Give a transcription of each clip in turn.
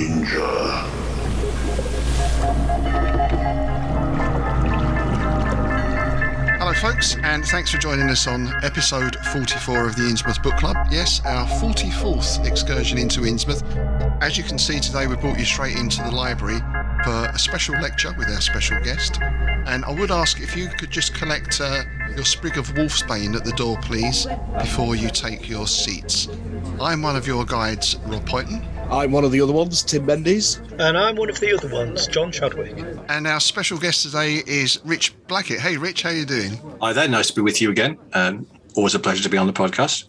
danger. Hello folks, and thanks for joining us on episode 44 of the Innsmouth Book Club. Yes, our 44th excursion into Innsmouth. As you can see today, we brought you straight into the library for a special lecture with our special guest. And I would ask if you could just collect your sprig of wolfsbane at the door, please, before you take your seats. I'm one of your guides, Rob Poynton. I'm one of the other ones, Tim Mendes. And I'm one of the other ones, John Chadwick. And our special guest today is Rich Blackett. Hey Rich, how you doing? Hi there, nice to be with you again. Always a pleasure to be on the podcast.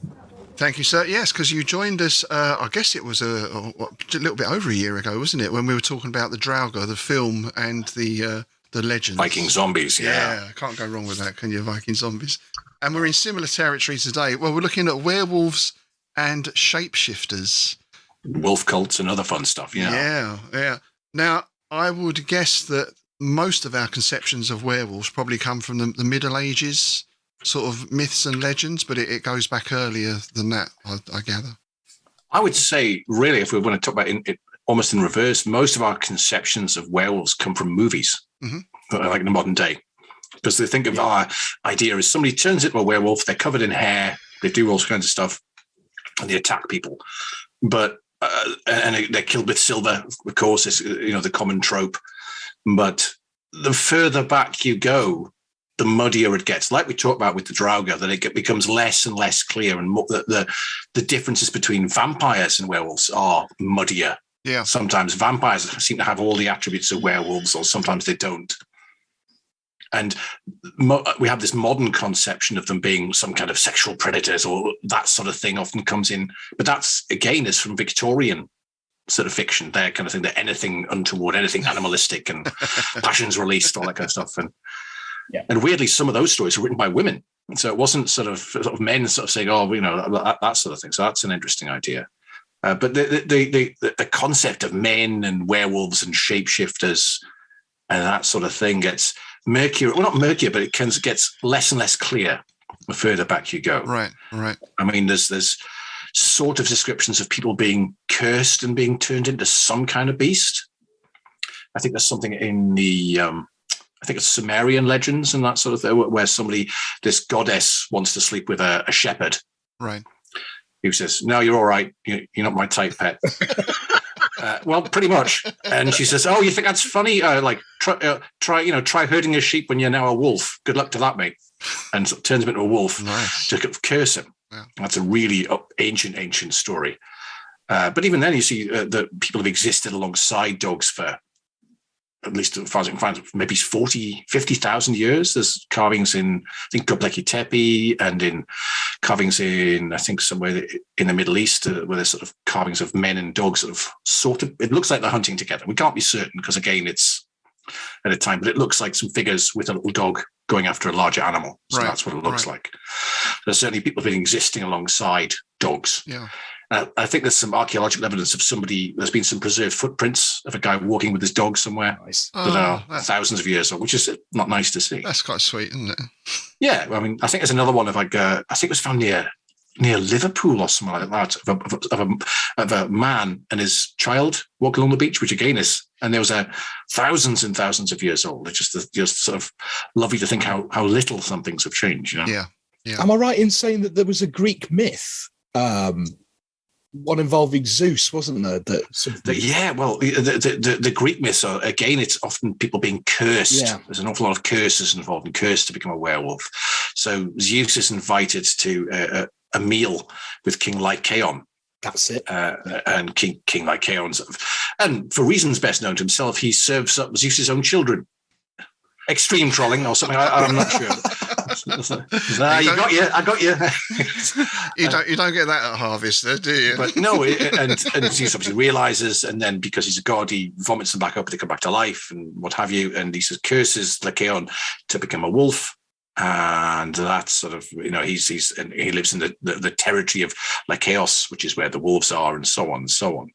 Thank you, sir. Yes, because you joined us, I guess it was a little bit over a year ago, wasn't it, when we were talking about the Draugr, the film, and the legends. Viking zombies, yeah. Can't go wrong with that, can you, Viking zombies? And we're in similar territory today. Well, we're looking at werewolves and shapeshifters. Wolf cults and other fun stuff, Yeah. Now, I would guess that most of our conceptions of werewolves probably come from the Middle Ages, sort of myths and legends, but it goes back earlier than that, I gather. I would say, really, if we want to talk about it almost in reverse, most of our conceptions of werewolves come from movies, like in the modern day. Because they think of our idea as somebody turns into a werewolf, they're covered in hair, they do all kinds of stuff, and they attack people. But and they're killed with silver, of course, is the common trope. But the further back you go, the muddier it gets. Like we talked about with the Draugr, that it becomes less and less clear, and the differences between vampires and werewolves are muddier. Yeah. Sometimes vampires seem to have all the attributes of werewolves, or sometimes they don't. And we have this modern conception of them being some kind of sexual predators, or that sort of thing often comes in. But that's, again, is from Victorian sort of fiction, their kind of thing, that anything untoward, anything animalistic and passions released, all that kind of stuff. And weirdly, some of those stories were written by women. And so it wasn't sort of men sort of saying, that sort of thing. So that's an interesting idea. But the concept of men and werewolves and shapeshifters and that sort of thing gets murkier. Well, not murkier, but it gets less and less clear the further back you go. Right. I mean, there's sort of descriptions of people being cursed and being turned into some kind of beast. I think there's something in the, I think it's Sumerian legends and that sort of thing, where this goddess wants to sleep with a shepherd. Right. Who says, "No, you're all right. You're not my type, pet." Well, pretty much. And she says, "Oh, you think that's funny? Try herding a sheep when you're now a wolf. Good luck to that, mate." And so turns him into a wolf. Nice. To curse him. Yeah. That's a really ancient story. But even then, you see that people have existed alongside dogs for, at least as far as I can find, maybe 50,000 years. There's carvings in, I think, Göbekli Tepe, and in carvings in, I think, somewhere in the Middle East, where there's sort of carvings of men and dogs sort of, it looks like they're hunting together. We can't be certain because, again, it's at a time, but it looks like some figures with a little dog going after a larger animal. So that's what it looks like. There's certainly people have been existing alongside dogs. Yeah. I think there's some archaeological evidence of there's been some preserved footprints of a guy walking with his dog somewhere that are thousands of years old, which is not nice to see. That's quite sweet, isn't it? Yeah. I mean, I think there's another one of I think it was found near Liverpool or something like that, of a man and his child walking on the beach, which again is, and there was thousands and thousands of years old. It's just sort of lovely to think how little some things have changed, Yeah. Am I right in saying that there was a Greek myth, one involving Zeus, wasn't there? The Greek myths are, again, it's often people being cursed. Yeah. There's an awful lot of curses involved, and cursed to become a werewolf. So Zeus is invited to a meal with King Lycaon. That's it. And King Lycaon, and for reasons best known to himself, he serves up Zeus's own children. Extreme trolling or something. I'm not sure. I got you. You don't get that at Harvest, do you? But no, and Zeus obviously realizes, and then because he's a god, he vomits them back up, they come back to life and what have you. And he says, curses Lycaon to become a wolf. And that's sort of, he lives in the territory of Lycaos, which is where the wolves are, and so on and so on.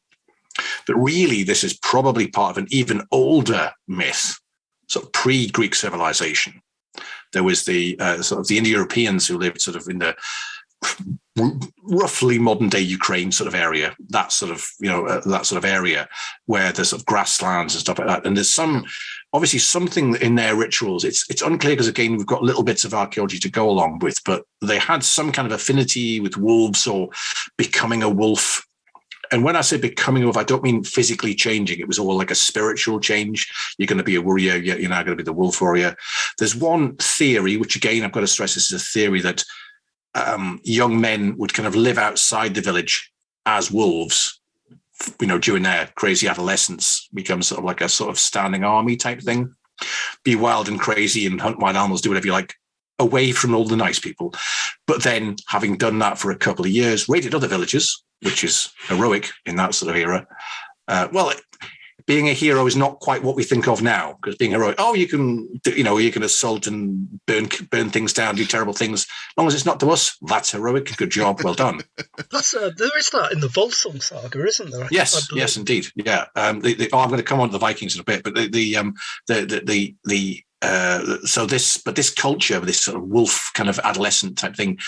But really, this is probably part of an even older myth, sort of pre-Greek civilization. There was the sort of the Indo-Europeans who lived sort of in the roughly modern day Ukraine sort of area, that sort of area where there's sort of grasslands and stuff like that. And there's obviously something in their rituals. It's unclear because, again, we've got little bits of archaeology to go along with, but they had some kind of affinity with wolves or becoming a wolf. And when I say becoming a wolf, I don't mean physically changing. It was all like a spiritual change. You're going to be a warrior. You're now going to be the wolf warrior. There's one theory, which, again, I've got to stress this is a theory, that young men would kind of live outside the village as wolves, during their crazy adolescence, become sort of like a sort of standing army type thing, be wild and crazy and hunt wild animals, do whatever you like, away from all the nice people. But then, having done that for a couple of years, raided other villages, which is heroic in that sort of era. Being a hero is not quite what we think of now, because being heroic, you can assault and burn things down, do terrible things. As long as it's not to us, that's heroic. Good job, well done. There is that in the Volsung saga, isn't there? Yes, indeed. Yeah. I'm going to come on to the Vikings in a bit, but this culture, this sort of wolf kind of adolescent type thing,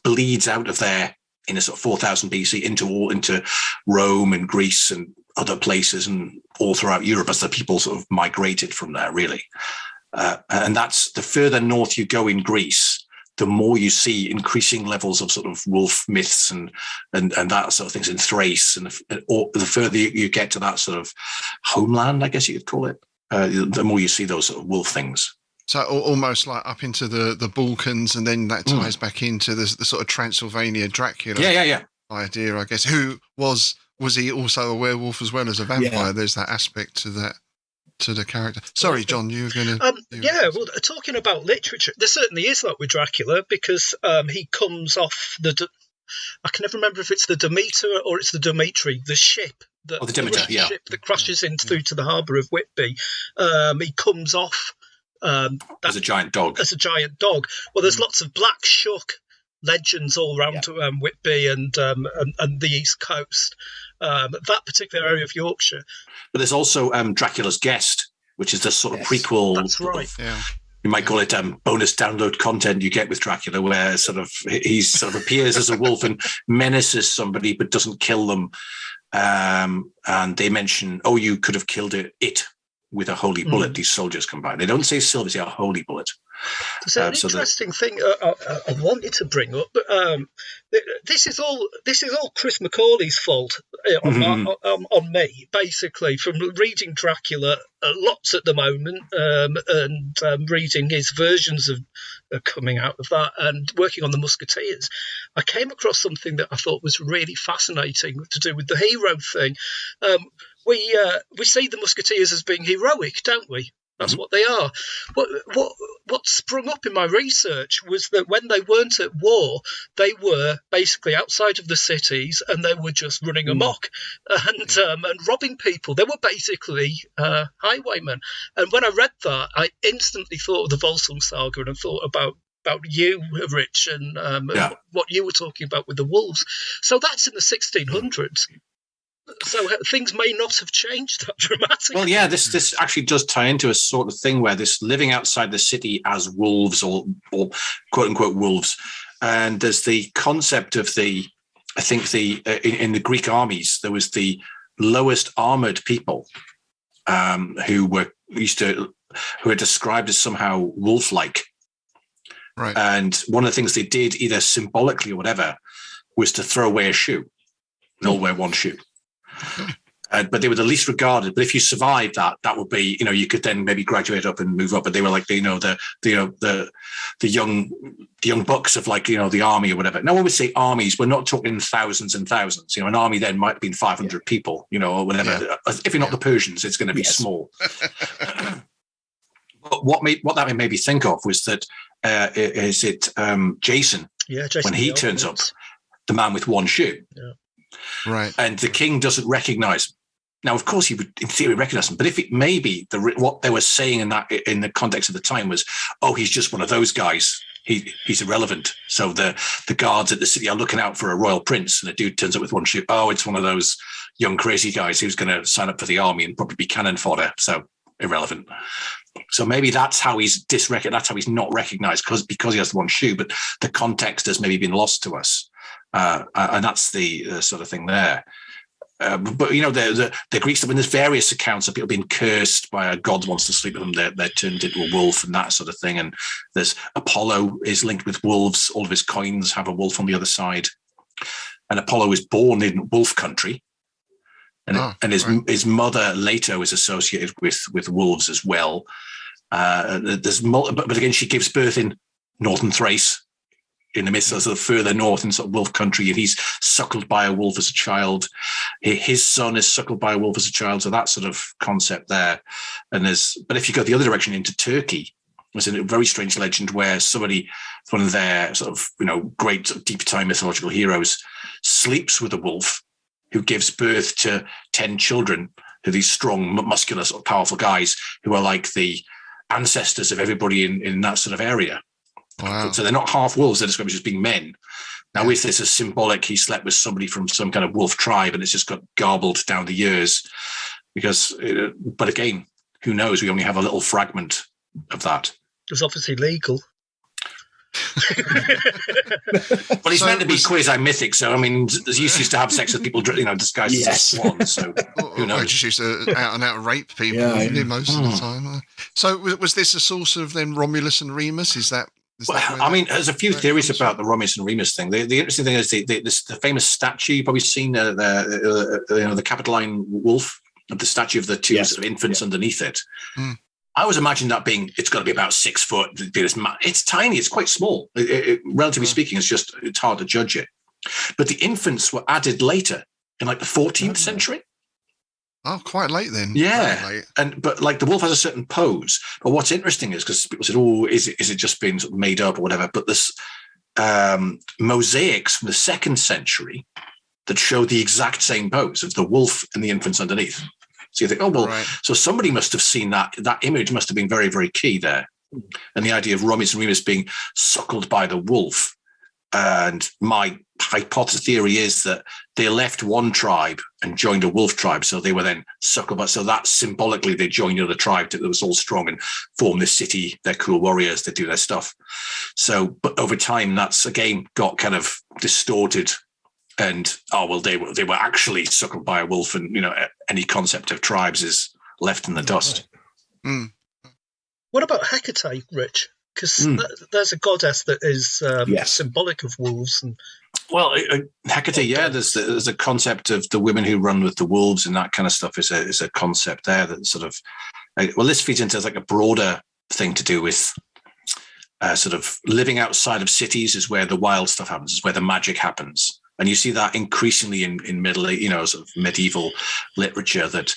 bleeds out of there in a sort of 4000 BC into Rome and Greece and other places and all throughout Europe as the people sort of migrated from there, really. And that's the further north you go in Greece, the more you see increasing levels of sort of wolf myths and that sort of things in Thrace. And the further you get to that sort of homeland, I guess you could call it, the more you see those sort of wolf things. So almost like up into the Balkans, and then that ties back into the sort of Transylvania Dracula idea, I guess. Who was he also a werewolf as well as a vampire? Yeah. There's that aspect to the character. Sorry, John, you were going to... talking about literature, there certainly is that with Dracula, because he comes off I can never remember if it's the Demeter or it's the Dimitri, the ship. The Demeter, ship that crashes through to the harbour of Whitby. He comes off... as a giant dog. Well, there's lots of Black Shuck legends all around Whitby and the East Coast, that particular area of Yorkshire. But there's also Dracula's Guest, which is the sort of prequel. That's right. You might call it bonus download content you get with Dracula, where he sort of appears as a wolf and menaces somebody but doesn't kill them. And they mention, you could have killed it with a holy bullet. These soldiers come by. They don't say silver, they say a holy bullet. There's an interesting thing I wanted to bring up. This is all Chris Macaulay's fault on me, basically, from reading Dracula lots at the moment and reading his versions of coming out of that and working on the Musketeers. I came across something that I thought was really fascinating to do with the hero thing. We see the Musketeers as being heroic, don't we? That's what they are. What sprung up in my research was that when they weren't at war, they were basically outside of the cities and they were just running amok and robbing people. They were basically highwaymen. And when I read that, I instantly thought of the Volsung saga and I thought about you, Rich, and what you were talking about with the wolves. So that's in the 1600s. So things may not have changed that dramatically. Well, yeah, this actually does tie into a sort of thing where this living outside the city as wolves or quote unquote wolves, and there's the concept of in the Greek armies there was the lowest armored people who were described as somehow wolf-like. Right. And one of the things they did, either symbolically or whatever, was to throw away a shoe and all wear one shoe. But they were the least regarded. But if you survived that would be, you could then maybe graduate up and move up. But they were like, the young bucks of the army or whatever. Now, when we say armies, we're not talking thousands and thousands. An army then might have been 500 people, or whatever. Yeah. If you're not the Persians, it's going to be small. But what that made me think of was that Jason, when he turns up, the man with one shoe. Yeah. Right. And the king doesn't recognize him. Now, of course, he would, in theory, recognize him. But if it maybe what they were saying in the context of the time was, he's just one of those guys. He's irrelevant. So the guards at the city are looking out for a royal prince, and a dude turns up with one shoe. It's one of those young crazy guys who's going to sign up for the army and probably be cannon fodder. So irrelevant. So maybe that's how he's that's how he's not recognized, because he has the one shoe, but the context has maybe been lost to us. And that's the sort of thing there. But you know, the Greeks, when there's various accounts of people being cursed by a god wants to sleep with them, they're turned into a wolf and that sort of thing. And there's Apollo is linked with wolves. All of his coins have a wolf on the other side. And Apollo was born in wolf country. And his mother later was associated with wolves as well. But again, she gives birth in northern Thrace, in the midst of sort of further north in sort of wolf country, and he's suckled by a wolf as a child. His son is suckled by a wolf as a child, so that sort of concept there. But if you go the other direction into Turkey, there's a very strange legend where one of their sort of, you know, great deep time mythological heroes, sleeps with a wolf who gives birth to 10 children, who are these strong, muscular, sort of powerful guys who are like the ancestors of everybody in that sort of area. Wow. So they're not half wolves, they're described as being men. Now, is this a symbolic, he slept with somebody from some kind of wolf tribe and it's just got garbled down the years? But again, who knows? We only have a little fragment of that. It's obviously legal. Well, he's meant to be quasi-mythic, so I mean, he used to have sex with people, you know, disguised as swans. So who knows? I just used to out and out rape people most of the time. So was this a source of then Romulus and Remus? Is that? I mean, there's a few theories about the Romulus and Remus thing. The interesting thing is the famous statue. You've probably seen the Capitoline wolf, the statue of the two sort of infants underneath it. Mm. I always imagine that it's got to be about 6 foot. It's tiny. It's quite small. Relatively speaking, it's hard to judge it. But the infants were added later in like the 14th century. Oh, quite late then. Yeah, but like the wolf has a certain pose. But what's interesting is because people said, "Oh, is it just been sort of made up or whatever?" But this mosaics from the 2nd century that show the exact same pose of the wolf and the infants underneath. So you think, oh, well, so somebody must have seen that. That image must have been very, very key there. And the idea of Romulus and Remus being suckled by the wolf. And my hypothesis theory is that they left one tribe and joined a wolf tribe. So they were then suckled by. So that symbolically, they joined another tribe that was all strong and formed this city. They're cool warriors. They do their stuff. So, but over time, that's again got kind of distorted. And they were actually suckled by a wolf, and you know any concept of tribes is left in the dust. Mm. What about Hecate, Rich? Because there's a goddess that is symbolic of wolves. Well, Hecate, there's a concept of the women who run with the wolves and that kind of stuff is a concept there that sort of. This feeds into like a broader thing to do with. Sort of living outside of cities is where the wild stuff happens, is where the magic happens. And you see that increasingly in sort of medieval literature, that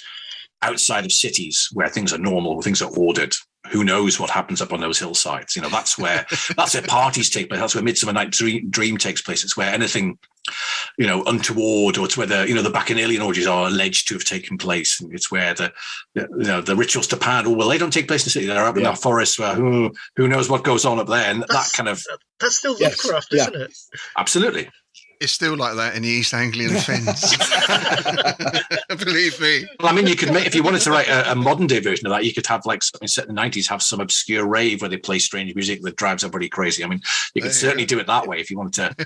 outside of cities where things are normal, where things are ordered, who knows what happens up on those hillsides? You know, that's where parties take place. That's where Midsummer Night's Dream takes place. It's where anything, you know, untoward, or it's where the Bacchanalian orgies are alleged to have taken place. And it's where the rituals to Pan, they don't take place in the city. They're up in that forest where who knows what goes on up there. And that's still Lovecraft, isn't it? Absolutely. It's still like that in the East Anglian Fens. Believe me. Well, I mean, you could make, if you wanted to write a modern day version of that, you could have like something set in the 90s, have some obscure rave where they play strange music that drives everybody crazy. I mean, you could certainly do it that way if you wanted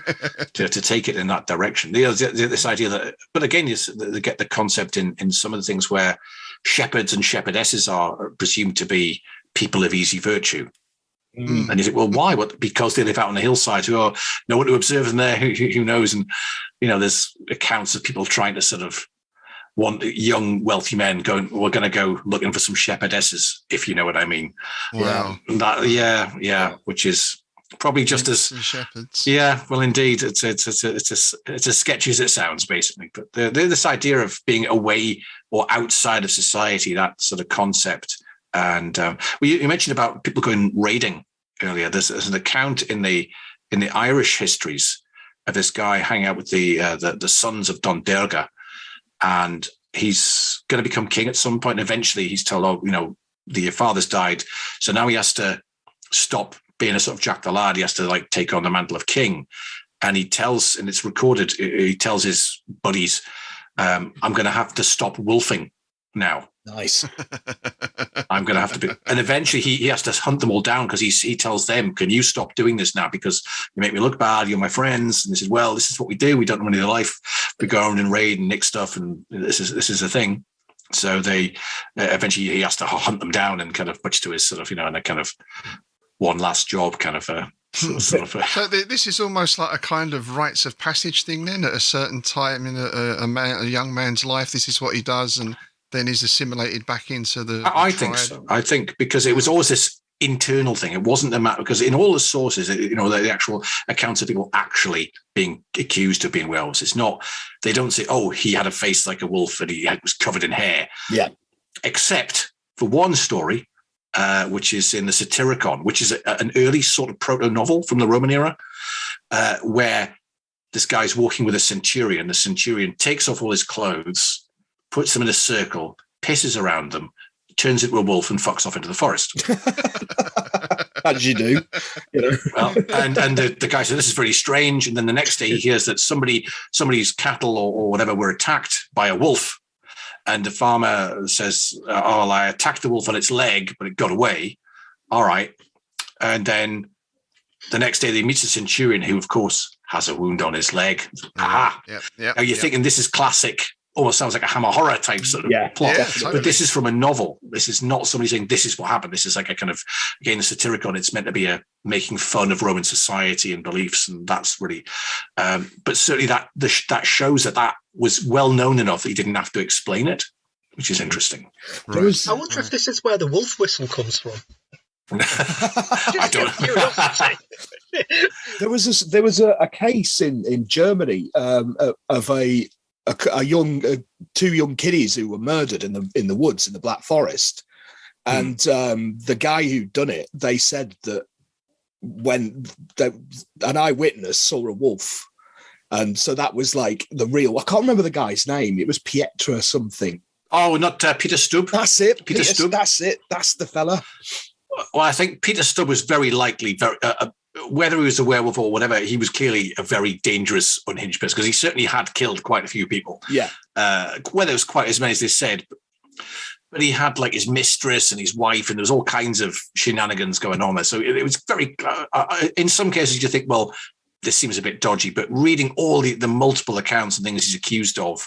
to take it in that direction. This idea that, but again, they get the concept in some of the things where shepherds and shepherdesses are presumed to be people of easy virtue. Mm. And you think, well, why? What? Because they live out on the hillside. No one to observe them there. Who knows? And you know, there's accounts of people trying to sort of want young, wealthy men going. We're going to go looking for some shepherdesses, if you know what I mean. Wow. Which is probably just as shepherds. Yeah. Well, indeed, it's as sketchy as it sounds, basically. But this idea of being away or outside of society, that sort of concept. And you mentioned about people going raiding earlier. There's an account in the Irish histories of this guy hanging out with the sons of Donderga, and he's going to become king at some point. And eventually, he's told, your father's died, so now he has to stop being a sort of Jack the Lad. He has to like take on the mantle of king, and he tells, and it's recorded. He tells his buddies, "I'm going to have to stop wolfing now." Nice. I'm going to have to be. And eventually he has to hunt them all down because he tells them, can you stop doing this now? Because you make me look bad. You're my friends. And they said, well, this is what we do. We don't know any of their life. We go around and raid and nick stuff. And this is a thing. So they eventually he has to hunt them down and kind of much to his sort of, and a kind of one last job kind of So this is almost like a kind of rites of passage thing then. At a certain time in a young man's life, this is what he does, and then he's assimilated back into the I think so. I think because it was always this internal thing. It wasn't a matter because in all the sources, the actual accounts of people actually being accused of being werewolves. It's not. They don't say, "Oh, he had a face like a wolf and he was covered in hair." Yeah. Except for one story. Which is in the Satyricon, which is an early sort of proto-novel from the Roman era, where this guy's walking with a centurion. The centurion takes off all his clothes, puts them in a circle, pisses around them, turns into a wolf and fucks off into the forest. As you do. Well, and the guy said, this is very strange. And then the next day he hears that somebody's cattle or whatever were attacked by a wolf. And the farmer says, I attacked the wolf on its leg, but it got away. All right. And then the next day they meet the centurion, who, of course, has a wound on his leg. Aha. Now you're thinking this is classic, almost sounds like a Hammer horror type sort of plot. Yeah, totally. But this is from a novel. This is not somebody saying this is what happened. This is like a kind of, again, the Satyricon. It's meant to be making fun of Roman society and beliefs. And that's really, but certainly that shows that was well known enough that he didn't have to explain it, which is interesting. Right. I wonder if this is where the wolf whistle comes from. I don't. There was a case in Germany of a young two young kiddies who were murdered in the woods in the Black Forest, and the guy who done it, they said that when an eyewitness saw a wolf. And so that was like the real. I can't remember the guy's name. It was Pietra something. Oh, not Peter Stubb. That's it. Peter Stubb. That's it. That's the fella. Well, I think Peter Stubb was very likely, whether he was a werewolf or whatever, he was clearly a very dangerous, unhinged person because he certainly had killed quite a few people. Yeah. Whether it was quite as many as they said, but he had like his mistress and his wife, and there was all kinds of shenanigans going on there. So it was very. In some cases, you think, well, this seems a bit dodgy, but reading all the multiple accounts and things he's accused of,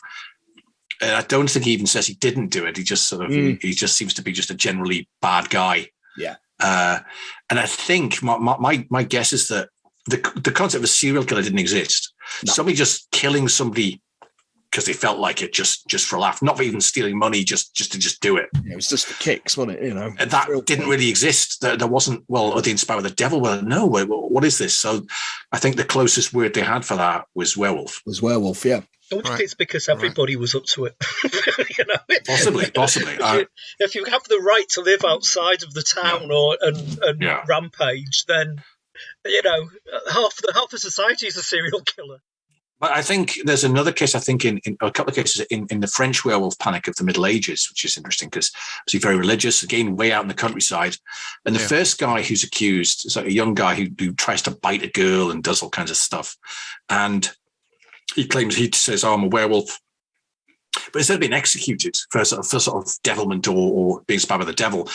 and I don't think he even says he didn't do it. He just sort of he just seems to be just a generally bad guy. Yeah. And I think my guess is that the concept of a serial killer didn't exist. No. Somebody just killing somebody because they felt like it just for a laugh, not even stealing money, just to do it. Yeah, it was just for kicks, wasn't it? And that didn't really exist. There wasn't, are they inspired by the devil? Well, no, what is this? So I think the closest word they had for that was werewolf. Yeah. I wonder if it's because everybody was up to it. Possibly. If you have the right to live outside of the town and rampage, then half the society is a serial killer. But I think there's another case, I think, in a couple of cases in the French werewolf panic of the Middle Ages, which is interesting because he's very religious, again, way out in the countryside. And the first guy who's accused is like a young guy who tries to bite a girl and does all kinds of stuff. And he says, I'm a werewolf. But instead of being executed for sort of devilment or being inspired by the devil,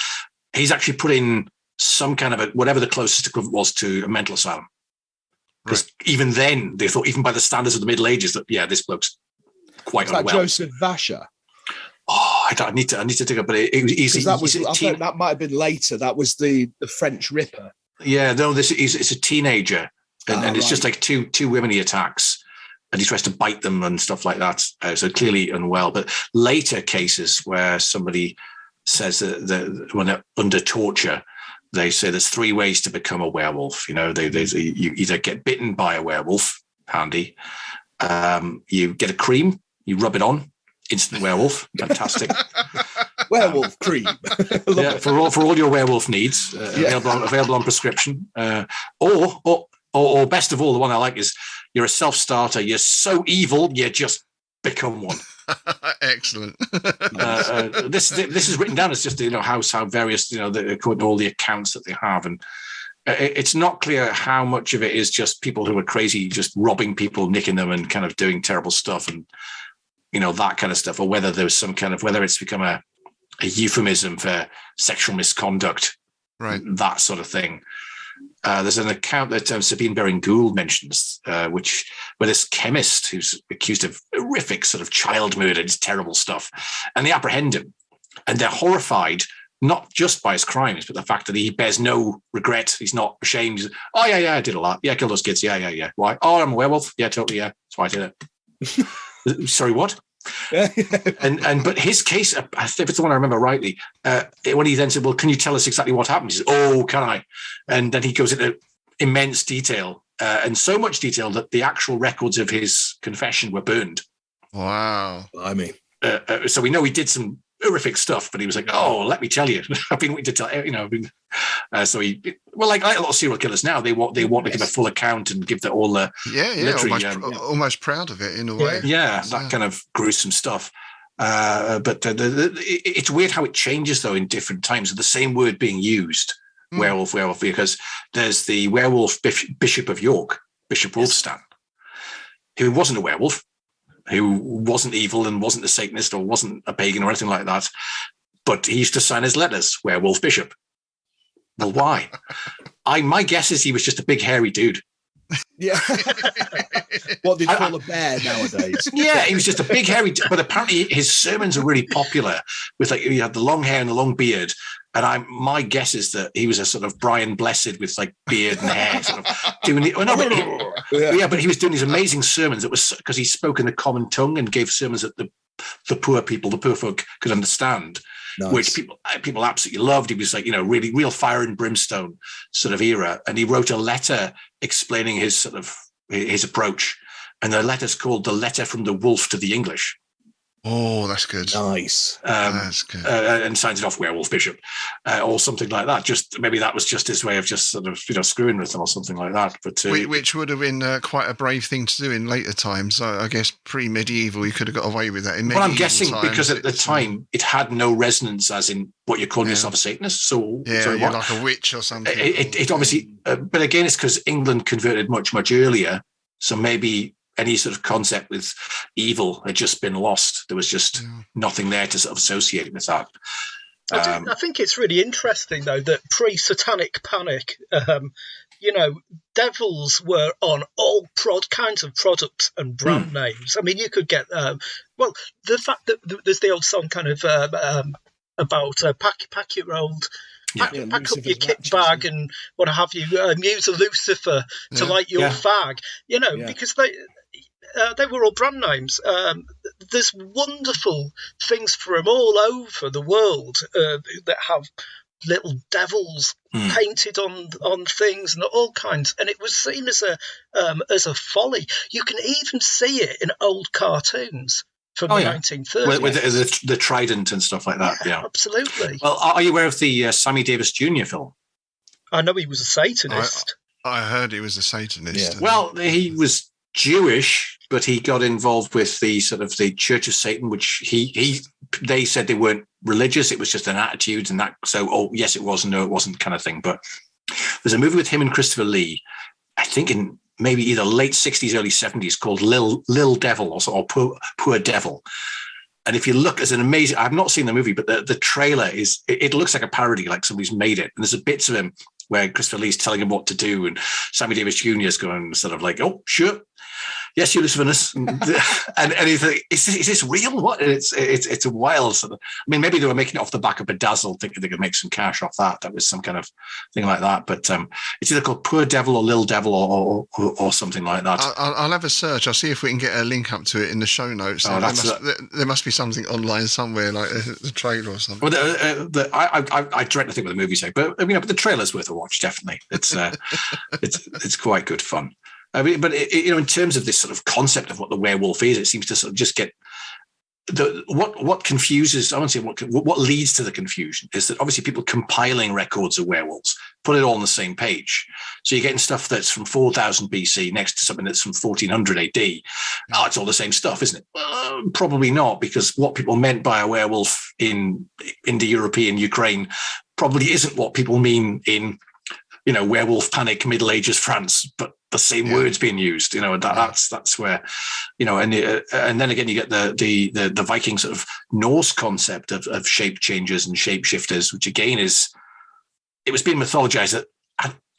he's actually put in some kind of whatever the closest equivalent was to a mental asylum. Because even then, they thought, even by the standards of the Middle Ages, that this bloke's quite unwell. That Joseph Vasher. Oh, I need to dig up, but it was easy. That might have been later. That was the French Ripper. Yeah, no, it's a teenager, and it's just like two women he attacks, and he tries to bite them and stuff like that. So clearly unwell. But later cases where somebody says that when they're under torture, they say there's 3 ways to become a werewolf. You either get bitten by a werewolf, handy. You get a cream, you rub it on, instant werewolf, fantastic. Werewolf cream. For all your werewolf needs, available on prescription. Or best of all, the one I like is you're a self-starter. You're so evil, you just become one. Excellent. This is written down as just how various according to all the accounts that they have, and it's not clear how much of it is just people who are crazy, just robbing people, nicking them, and kind of doing terrible stuff, and that kind of stuff, or whether there's some kind of whether it's become a euphemism for sexual misconduct, Right. that sort of thing. There's an account that Sabine Baring-Gould mentions, where this chemist who's accused of horrific sort of child murder, it's terrible stuff, and they apprehend him, and they're horrified not just by his crimes, but the fact that he bears no regret. He's not ashamed. He's, oh yeah, I did a lot. Yeah, I killed those kids. Yeah. Why? Oh, I'm a werewolf. Yeah, totally. Yeah, that's why I did it. Sorry, what? But his case, I think it's the one I remember rightly, when he then said, well, can you tell us exactly what happened? He says, oh, can I? And then he goes into immense detail, and so much detail that the actual records of his confession were burned. Wow. I mean, so we know he did some horrific stuff, but he was like, oh, let me tell you. I've been waiting to tell, so he, well, like a lot of serial killers now, they want to give a full account and give all the almost proud of it in a way. Yeah, that kind of gruesome stuff. But it's weird how it changes though in different times. The same word being used, werewolf, because there's the werewolf Bishop of York, Bishop Wulfstan, who wasn't a werewolf, who wasn't evil and wasn't a Satanist or wasn't a pagan or anything like that, but he used to sign his letters, Werewolf Bishop. Well, why? My guess is he was just a big hairy dude. Yeah. What they call a bear nowadays. Yeah, he was just a big hairy, but apparently his sermons are really popular with, like, he had the long hair and the long beard. And my guess is that he was a sort of Brian Blessed with like beard and hair, sort of doing it. But he was doing these amazing sermons. It was because he spoke in the common tongue and gave sermons that the poor people, the poor folk could understand, which people absolutely loved. He was like, really real fire and brimstone sort of era. And he wrote a letter explaining his approach. And the letter's called The Letter from the Wolf to the English. Oh, that's good. Nice. That's good. And signs it off Werewolf Bishop, or something like that. Just maybe that was just his way of just sort of screwing with them or something like that. But which would have been quite a brave thing to do in later times. I guess pre-medieval, you could have got away with that. Well, I'm guessing because at the time it had no resonance, as in what you're calling yourself a Satanist. So you're like a witch or something. It obviously, but again, it's because England converted much earlier. So maybe any sort of concept with evil had just been lost. There was just nothing there to sort of associate with that. I think it's really interesting, though, that pre-Satanic Panic, devils were on all kinds of products and brand names. I mean, you could get, the fact that there's the old song kind of about pack your old... Pack up your kit bag and what have you, use a Lucifer to light your fag, because they were all brand names. There's wonderful things for them all over the world that have little devils painted on things and all kinds, and it was seen as a folly. You can even see it in old cartoons from the 1930s. With the trident and stuff like that. Yeah, absolutely. Well, are you aware of the Sammy Davis Jr. film? I know he was a Satanist. I heard he was a Satanist. Yeah. Well, he was Jewish, but he got involved with the sort of the Church of Satan, which they said they weren't religious. It was just an attitude and that. So, yes, it was. No, it wasn't kind of thing. But there's a movie with him and Christopher Lee, I think in maybe either late 60s, early 70s, called Lil Devil or Poor Devil. And if you look, it's an amazing, I've not seen the movie, but the trailer it looks like a parody, like somebody's made it. And there's bits of him where Christopher Lee's telling him what to do, and Sammy Davis Jr. is going sort of like, oh, sure. Yes, you're listening to us. and he's like, is this real? What? It's a wild sort of, I mean, maybe they were making it off the back of Bedazzled, thinking they could make some cash off that. That was some kind of thing like that. But it's either called Poor Devil or Lil Devil or something like that. I'll have a search. I'll see if we can get a link up to it in the show notes. There must be something online somewhere, like the trailer or something. Well, I dread to think what the movie's like, but but the trailer's worth a watch, definitely. It's quite good fun. I mean, but in terms of this sort of concept of what the werewolf is, it seems to sort of just get what confuses. I won't say what leads to the confusion is that obviously people compiling records of werewolves put it all on the same page. So you're getting stuff that's from 4000 BC next to something that's from 1400 AD. Oh, it's all the same stuff, isn't it? Well, probably not, because what people meant by a werewolf in Indo-European Ukraine probably isn't what people mean in werewolf panic Middle Ages France, but the same words being used. That's where, and then again you get the Viking sort of Norse concept of shape changers and shape shifters, which again it was being mythologized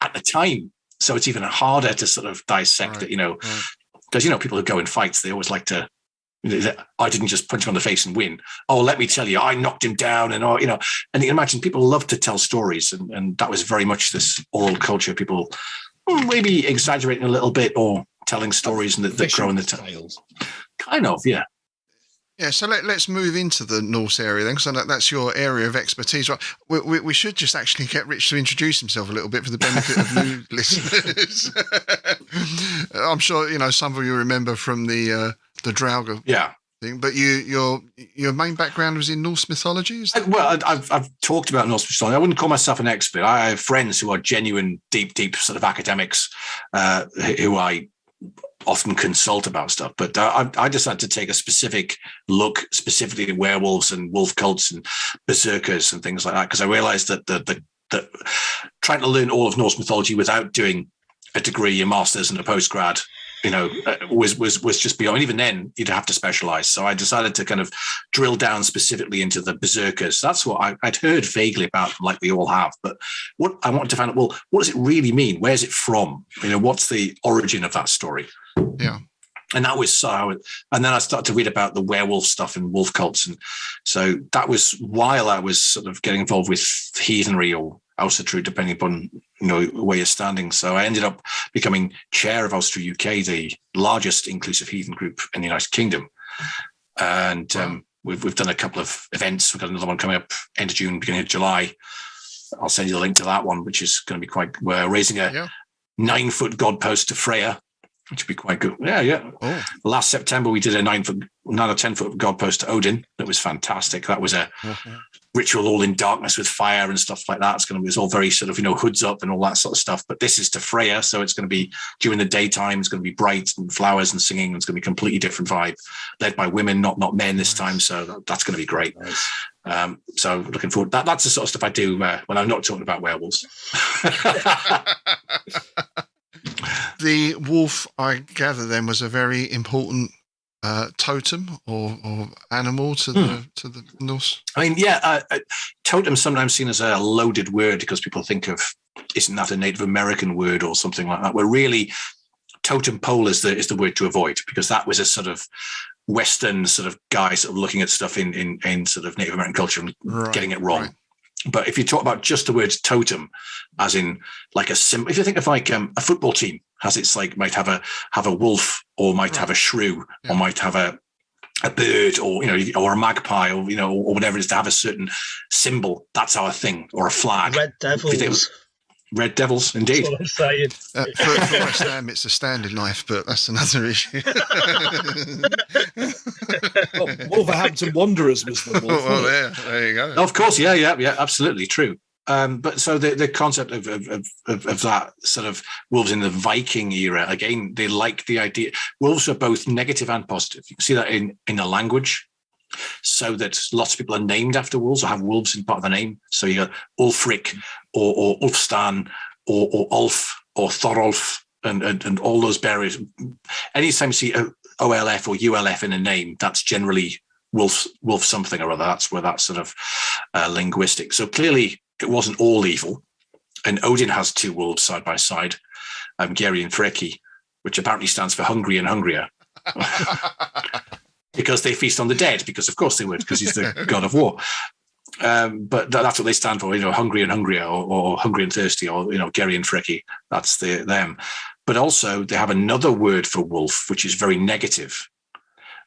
at the time, so it's even harder to sort of dissect it. Because people who go in fights, they always like to. I didn't just punch him on the face and win. Oh, let me tell you, I knocked him down, and and you can imagine people love to tell stories, and that was very much this oral culture. People maybe exaggerating a little bit or telling stories and that grow in the tales. Kind of, yeah. Yeah, so let's move into the Norse area then, because that's your area of expertise. Right? We should just actually get Rich to introduce himself a little bit for the benefit of new listeners. I'm sure some of you remember from the Draugr thing, but your main background was in Norse mythology. Is that well, I've talked about Norse mythology. I wouldn't call myself an expert. I have friends who are genuine, deep sort of academics who I often consult about stuff, but I decided to take a specific look specifically at werewolves and wolf cults and berserkers and things like that, because I realized that that trying to learn all of Norse mythology without doing a degree, a master's and a postgrad, was just beyond. Even then, you'd have to specialize. So I decided to kind of drill down specifically into the berserkers. That's what I'd heard vaguely about them, like we all have. But what I wanted to find out, well, what does it really mean? Where's it from? What's the origin of that story? Yeah. And that was and then I started to read about the werewolf stuff and wolf cults. And so that was while I was sort of getting involved with heathenry or Austertrud, depending upon where you're standing. So I ended up becoming chair of Austria UK, the largest inclusive heathen group in the United Kingdom. And we've done a couple of events. We've got another one coming up end of June, beginning of July. I'll send you the link to that one, which is going to be we're raising a 9-foot god post to Freya, which would be quite good. Yeah. Oh. Last September, we did a 9 or 10-foot god post to Odin. That was fantastic. That was a ritual all in darkness with fire and stuff like that. It's all very sort of, hoods up and all that sort of stuff. But this is to Freya, so it's going to be during the daytime. It's going to be bright and flowers and singing. And it's going to be a completely different vibe, led by women, not men this time. So that's going to be great. Nice. So looking forward. That's the sort of stuff I do when I'm not talking about werewolves. The wolf, I gather, then was a very important totem or animal to the Norse. I mean, totem sometimes seen as a loaded word because people think of, isn't that a Native American word or something like that? Where really, totem pole is the word to avoid, because that was a sort of Western sort of guy sort of looking at stuff in sort of Native American culture and getting it wrong. Right. But if you talk about just the word totem, as in like if you think of like a football team has its might have a wolf or might have a shrew or might have a bird or or a magpie or or whatever it is, to have a certain symbol. That's our thing, or a flag. Red Devils. Red Devils, indeed. That's what I'm saying. For West Ham, it's a standing knife, but that's another issue. Wolverhampton Wanderers was the wolf. Well, there you go. Of course, yeah, absolutely true. But so the concept of that sort of wolves in the Viking era, again, they like the idea. Wolves are both negative and positive. You can see that in the language. So that lots of people are named after wolves or have wolves in part of the name. So you got Ulfric or Ulfstan or Ulf or Thorolf and all those barriers. Anytime you see OLF or ULF in a name, that's generally wolf something or other. That's where that's sort of linguistic. So clearly it wasn't all evil. And Odin has 2 wolves side by side, Geri and Freki, which apparently stands for hungry and hungrier. Because they feast on the dead, because of course they would, because he's the god of war. But that's what they stand for, hungry and hungrier, or hungry and thirsty, or Geri and Freki. That's them. But also they have another word for wolf, which is very negative,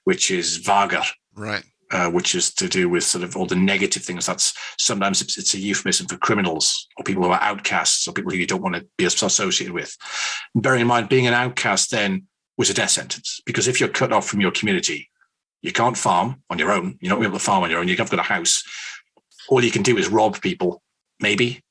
which is vagar, right? Which is to do with sort of all the negative things. That's sometimes it's a euphemism for criminals or people who are outcasts or people who you don't want to be associated with. And bearing in mind, being an outcast then was a death sentence, because if you're cut off from your community, you can't farm on your own. You're not able to farm on your own. You've got a house. All you can do is rob people, maybe.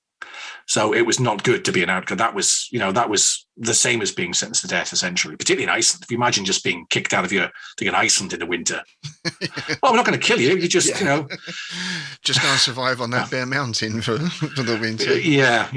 So it was not good to be an outcast. That was the same as being sentenced to death, essentially, particularly in Iceland. If you imagine just being kicked out of Iceland in the winter. Well, I'm not going to kill you. You just, just go and survive on that bare mountain for the winter. Yeah.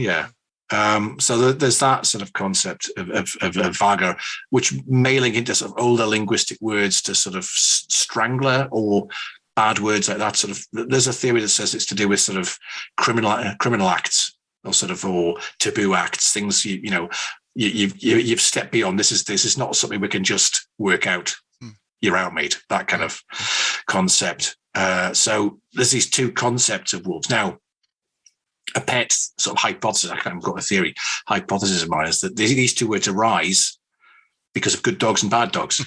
So there's that sort of concept of Vaga, which may link into sort of older linguistic words to sort of strangler or bad words like that. Sort of, there's a theory that says it's to do with sort of criminal acts or sort of or taboo acts, things you've stepped beyond. This is not something we can just work out. You're out, mate. That kind of concept. So there's these two concepts of wolves now. A pet sort of hypothesis, I've got a theory, hypothesis of mine is that these two were to rise because of good dogs and bad dogs.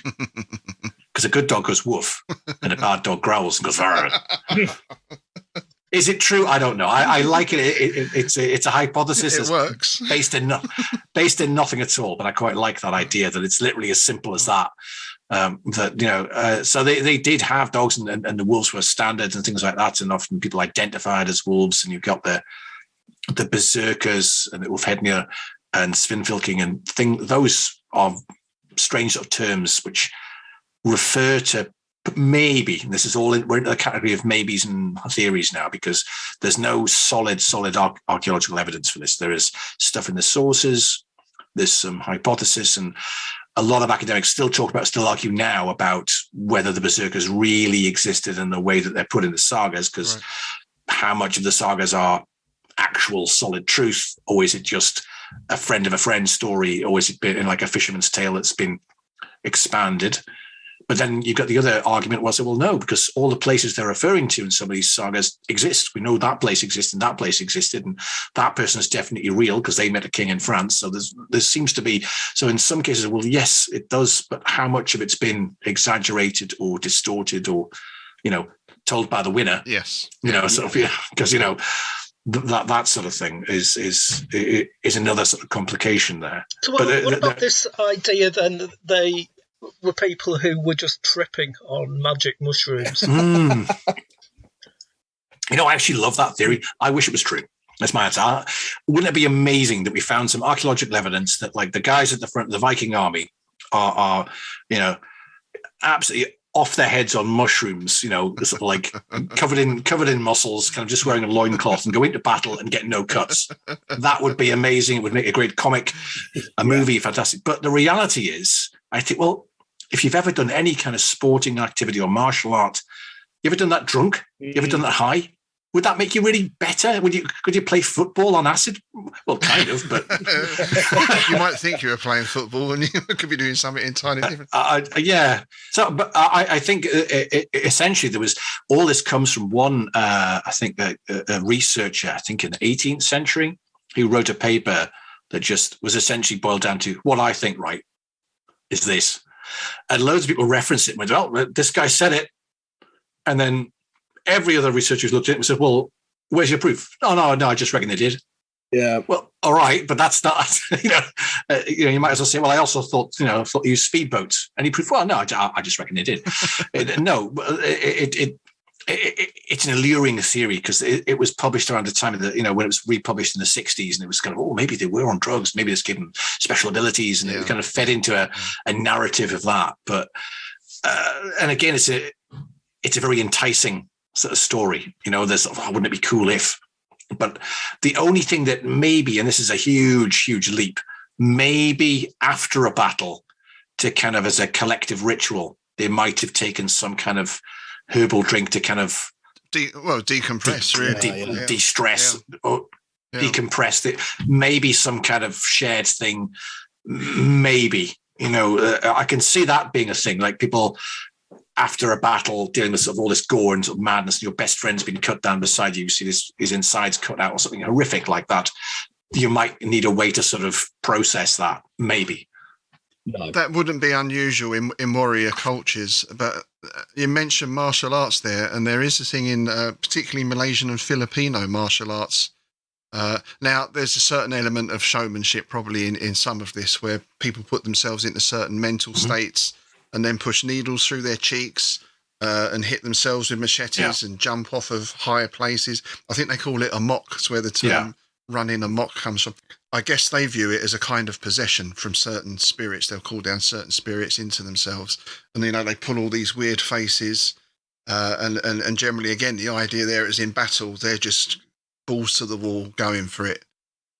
Because a good dog goes woof and a bad dog growls and goes "Arr." Is it true? I don't know. I like it. It's a hypothesis. It works. Based in nothing at all, but I quite like that idea that it's literally as simple as that. So they did have dogs and the wolves were standards and things like that, and often people identified as wolves, and you've got the berserkers and the Ulfhednir and Svinfylking and those are strange sort of terms which refer to maybe, and this is all we're into the category of maybes and theories now, because there's no solid archaeological evidence for this. There is stuff in the sources, there's some hypothesis, and a lot of academics still argue now about whether the berserkers really existed in the way that they're put in the sagas, because how much of the sagas are actual solid truth, or is it just a friend of a friend story, or is it been in like a fisherman's tale that's been expanded? But then you've got the other argument was, well, no, because all the places they're referring to in some of these sagas exist. We know that place existed and that place existed, and that person is definitely real because they met a king in France. So there seems to be, so in some cases, well, yes, it does, but how much of it's been exaggerated or distorted or, told by the winner? Yes. Sort of, because, that sort of thing is another sort of complication there. So what about this idea then that they were people who were just tripping on magic mushrooms? I actually love that theory. I wish it was true. That's my answer. Wouldn't it be amazing that we found some archaeological evidence that, like, the guys at the front of the Viking army are absolutely off their heads on mushrooms, sort of like covered in muscles, kind of just wearing a loincloth and go into battle and get no cuts. That would be amazing. It would make a great comic, a movie, fantastic. But the reality is, I think, well, if you've ever done any kind of sporting activity or martial art, you ever done that drunk? You ever done that high? Would that make you really better? Could you play football on acid? Well, kind of, but you might think you were playing football and you could be doing something entirely different. Yeah. So, but I think essentially there was all this comes from one. I think a researcher, I think in the 18th century, who wrote a paper that just was essentially boiled down to what I think. Right, is this, and loads of people referenced it and went, "Well, this guy said it," and then every other researcher who's looked at it and said, well, where's your proof? No, I just reckon they did. Yeah. Well, all right, but that's not, you might as well say, well, I also thought, I thought they used speedboats. Any proof? Well, no, I just reckon they did. No, it's an alluring theory because it was published around the time of when it was republished in the 60s, and it was kind of, maybe they were on drugs, maybe it's given special abilities, and it kind of fed into a narrative of that. But, and again, it's a very enticing sort of story, there's, wouldn't it be cool if, but the only thing that maybe, and this is a huge leap, maybe after a battle to kind of as a collective ritual, they might have taken some kind of herbal drink to kind of decompress, really. De-stress, or decompress it, maybe some kind of shared thing, maybe, I can see that being a thing, like people after a battle, dealing with sort of all this gore and sort of madness, and your best friend's been cut down beside you, see his insides cut out or something horrific like that, you might need a way to sort of process that, maybe. No. That wouldn't be unusual in warrior cultures, but you mentioned martial arts there, and there is a thing in particularly Malaysian and Filipino martial arts. Now, there's a certain element of showmanship probably in some of this, where people put themselves into certain mental states and then push needles through their cheeks and hit themselves with machetes and jump off of higher places. I think they call it amok. It's where the term running amok comes from. I guess they view it as a kind of possession from certain spirits. They'll call down certain spirits into themselves. And, they pull all these weird faces. And generally, again, the idea there is in battle, they're just balls to the wall going for it.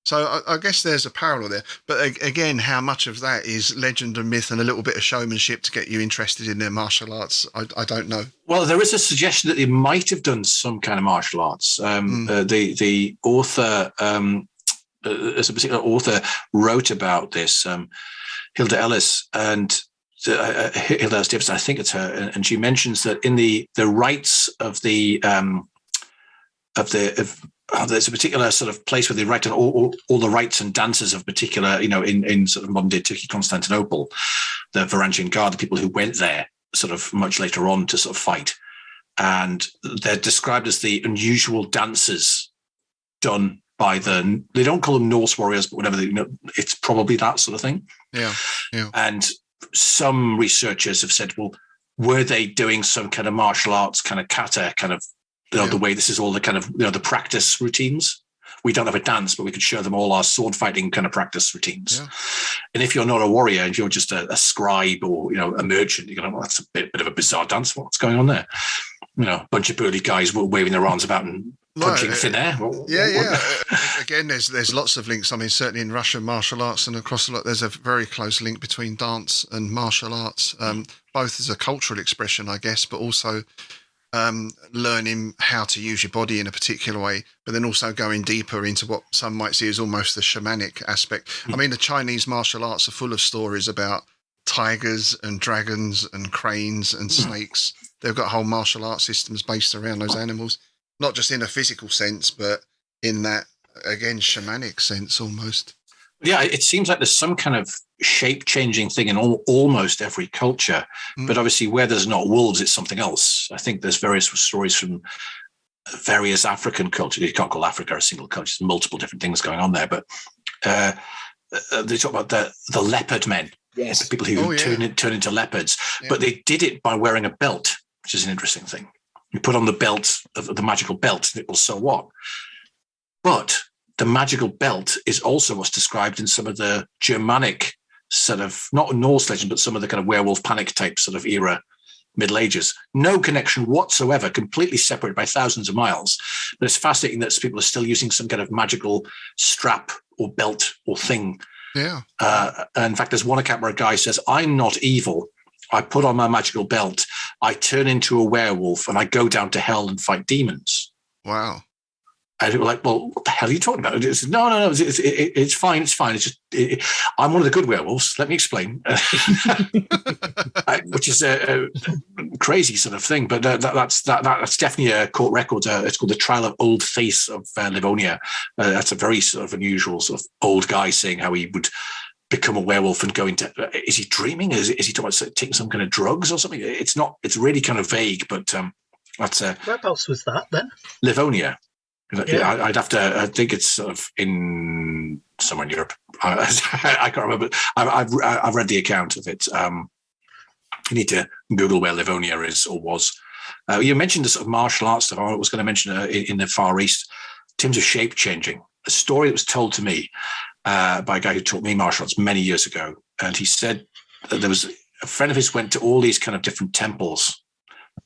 So I guess there's a parallel there. But again, how much of that is legend and myth and a little bit of showmanship to get you interested in their martial arts? I don't know. Well, there is a suggestion that they might have done some kind of martial arts. The author, as a particular author, wrote about this, Hilda Ellis, and Hilda Ellis Davidson, I think it's her, and she mentions that in the rites of there's a particular sort of place where they write down all the rites and dances of particular, in sort of modern day Turkey, Constantinople, the Varangian Guard, the people who went there sort of much later on to sort of fight. And they're described as the unusual dances done by they don't call them Norse warriors, but whatever, it's probably that sort of thing. Yeah. And some researchers have said, well, were they doing some kind of martial arts kind of kata kind of, the way this is all the kind of, the practice routines. We don't have a dance, but we could show them all our sword fighting kind of practice routines. Yeah. And if you're not a warrior and you're just a scribe or, a merchant, you're going, well, that's a bit of a bizarre dance. What's going on there? A bunch of burly guys waving their arms about and punching thin air. Again, there's lots of links. I mean, certainly in Russian martial arts and across a lot, there's a very close link between dance and martial arts, both as a cultural expression, I guess, but also learning how to use your body in a particular way, but then also going deeper into what some might see as almost the shamanic aspect. I mean, the Chinese martial arts are full of stories about tigers and dragons and cranes and snakes. They've got whole martial arts systems based around those animals, not just in a physical sense, but in that, again, shamanic sense almost. Yeah, it seems like there's some kind of shape-changing thing in almost every culture, but obviously where there's not wolves, it's something else. I think there's various stories from various African cultures. You can't call Africa a single culture. There's multiple different things going on there, but they talk about the leopard men, the people who turn into leopards, but they did it by wearing a belt, which is an interesting thing. You put on the belt, the magical belt, and it will so what? But the magical belt is also what's described in some of the Germanic sort of, not Norse legend, but some of the kind of werewolf panic type sort of era, Middle Ages. No connection whatsoever, completely separated by thousands of miles. But it's fascinating that people are still using some kind of magical strap or belt or thing. Yeah. In fact, there's one account where a guy says, I'm not evil. I put on my magical belt. I turn into a werewolf and I go down to hell and fight demons. Wow. And people were like, well, what the hell are you talking about? It's, no, it's fine. It's fine. It's just, I'm one of the good werewolves. Let me explain. Which is a crazy sort of thing. But that's definitely a court record. It's called the Trial of Old Face of Livonia. That's a very sort of unusual sort of old guy saying how he would become a werewolf and go into, is he dreaming? Is he talking about taking some kind of drugs or something? It's not, it's really kind of vague, but that's whereabouts was that then? Livonia. Yeah. I'd have to. I think it's sort of in somewhere in Europe. I can't remember. I've read the account of it. You need to Google where Livonia is or was. You mentioned the sort of martial arts stuff. I was going to mention in the Far East, in terms of shape changing. A story that was told to me by a guy who taught me martial arts many years ago, and he said that there was a friend of his went to all these kind of different temples.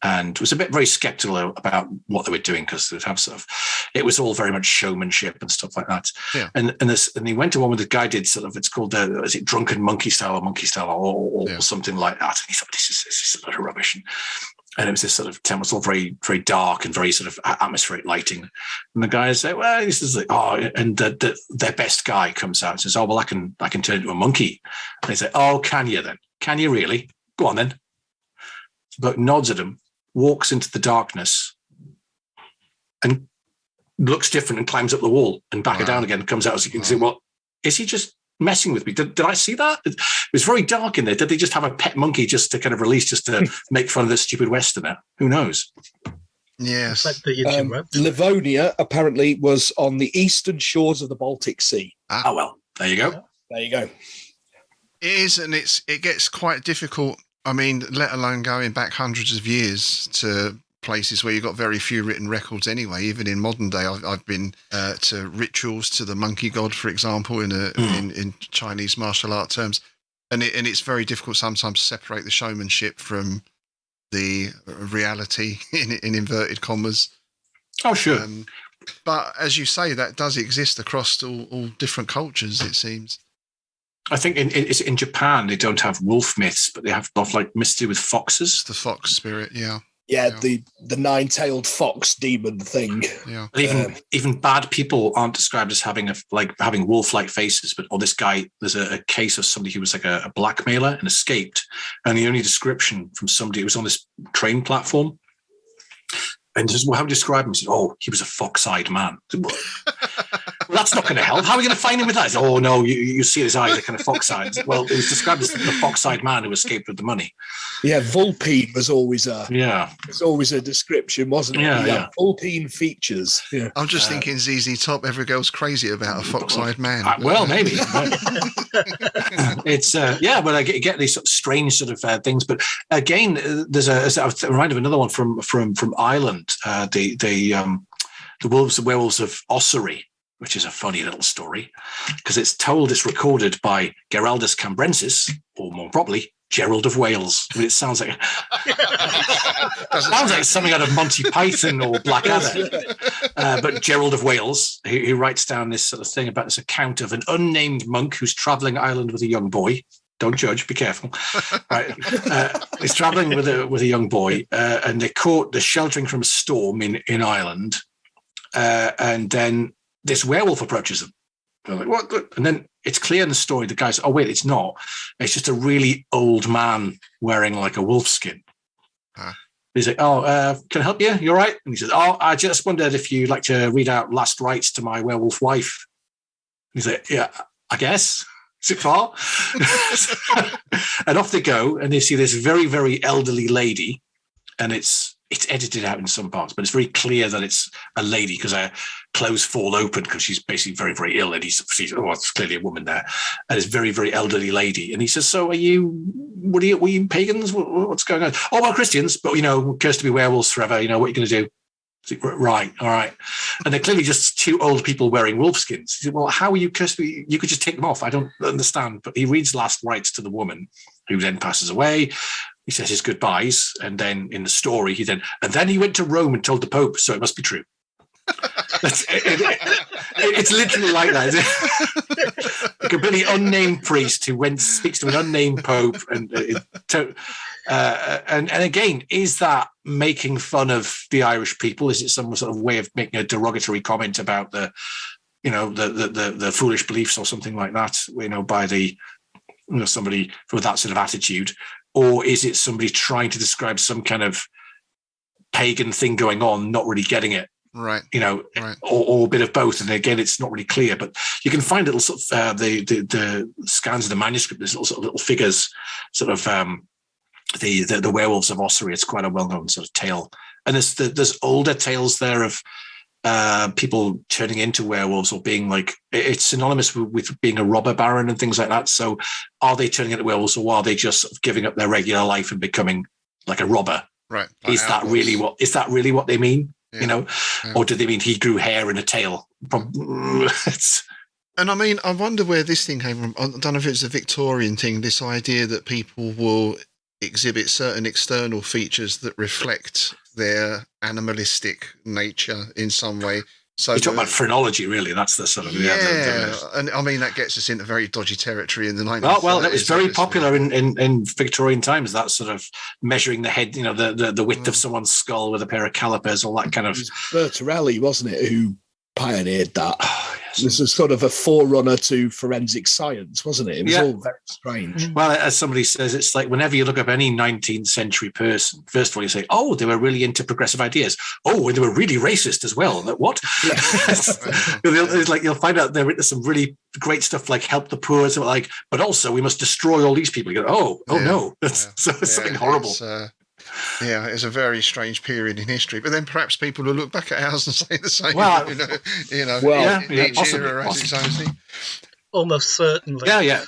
And was a bit very skeptical about what they were doing because they'd have sort of, it was all very much showmanship and stuff like that. Yeah. And he went to one where the guy did sort of, it's called is it Drunken Monkey Style or something like that. And he thought, this is a lot of rubbish. And it was this sort of temple, it's all very, very dark and very sort of atmospheric lighting. And the guy said, well, this is like, and their best guy comes out and says, oh, well, I can turn into a monkey. And they say, oh, can you then? Can you really? Go on then. But nods at him, walks into the darkness and looks different and climbs up the wall and back it down again, comes out. So you can say, well, is he just messing with me? Did I see that? It was very dark in there. Did they just have a pet monkey just to kind of release, just to make fun of this stupid Westerner? Who knows? Yes. Livonia apparently was on the eastern shores of the Baltic Sea. Oh, well, there you go. There you go. It is, and it gets quite difficult. I mean, let alone going back hundreds of years to places where you've got very few written records anyway. Even in modern day, I've been to rituals to the monkey god, for example, in Chinese martial art terms. And it's very difficult sometimes to separate the showmanship from the reality, in inverted commas. Oh, sure. But as you say, that does exist across all different cultures, it seems. I think in Japan they don't have wolf myths, but they have stuff like myths to do with foxes. It's the fox spirit, yeah. Yeah, the nine-tailed fox demon thing. Yeah. But even bad people aren't described as having having wolf-like faces. But this guy, there's a case of somebody who was like a blackmailer and escaped, and the only description from somebody who was on this train platform, and just how to describe him, he said, "Oh, he was a fox-eyed man." Well, that's not going to help. How are we going to find him with that? Oh no, you see his eyes are kind of fox-eyed. Well, it was described as the fox-eyed man who escaped with the money. Yeah, Vulpine was always a description, wasn't it? Yeah. Vulpine features. Yeah. I'm just thinking ZZ Top. Every girl's crazy about a fox-eyed man. Well, maybe. It's but I get these sort of strange sort of things. But again, there's I was reminded of another one from Ireland. The werewolves of Ossory, which is a funny little story because it's recorded by Geraldus Cambrensis, or more properly, Gerald of Wales. I mean, it sounds like something out of Monty Python or Blackadder. But Gerald of Wales, he writes down this sort of thing about this account of an unnamed monk who's traveling Ireland with a young boy. Don't judge, be careful. Right. He's traveling with a young boy, and they're sheltering from a storm in Ireland. And then this werewolf approaches them. They're like, what? And then it's clear in the story, the guy says, oh, wait, it's not. It's just a really old man wearing like a wolf skin. He's like, oh, can I help you? You all right? And he says, oh, I just wondered if you'd like to read out last rites to my werewolf wife. And he's like, yeah, I guess. Is it far? And off they go, and they see this very, very elderly lady, and it's edited out in some parts, but it's very clear that it's a lady because her clothes fall open because she's basically very, very ill, and he sees, oh, it's clearly a woman there, and it's very, very elderly lady, and he says, so were you pagans? What's going on? Oh, well, Christians, but cursed to be werewolves forever. What are you going to do? Right, all right. And they're clearly just two old people wearing wolf skins. He said, well, how are you cursed? You could just take them off. I don't understand. But he reads last rites to the woman, who then passes away. He says his goodbyes, and then in the story, and then he went to Rome and told the Pope, so it must be true. It's literally like that. A completely unnamed priest who speaks to an unnamed Pope, and again, is that making fun of the Irish people? Is it some sort of way of making a derogatory comment about the foolish beliefs or something like that? By somebody with that sort of attitude. Or is it somebody trying to describe some kind of pagan thing going on, not really getting it? Right. Right. Or a bit of both. And again, it's not really clear, but you can find little sort of the scans of the manuscript. There's little figures, sort of the werewolves of Ossory. It's quite a well-known sort of tale. And there's older tales there of people turning into werewolves or being like, it's synonymous with being a robber baron and things like that. So are they turning into werewolves, or are they just sort of giving up their regular life and becoming like a robber? Right. Is that really what they mean? Yeah. Or do they mean he grew hair and a tail? And I mean, I wonder where this thing came from. I don't know if it's a Victorian thing, this idea that people will exhibit certain external features that reflect their animalistic nature in some way. So you're talking about phrenology, really. That's the sort of and I mean that gets us into very dodgy territory in the 1930s. Well, it was very popular in Victorian times. That sort of measuring the head, the width of someone's skull with a pair of calipers, all that kind of. It was Bertorelli, wasn't it, who pioneered that? Oh, yes. This was sort of a forerunner to forensic science, wasn't it? It was all very strange. Well, as somebody says, it's like whenever you look up any 19th century person, first of all, you say, oh, they were really into progressive ideas. Oh, and they were really racist as well. What? Like you'll find out they're into some really great stuff like help the poor, something like, but also we must destroy all these people. You go, no, that's something horrible. It's a very strange period in history. But then perhaps people will look back at ours and say the same. Well, each era has its own thing. Almost certainly. Yeah.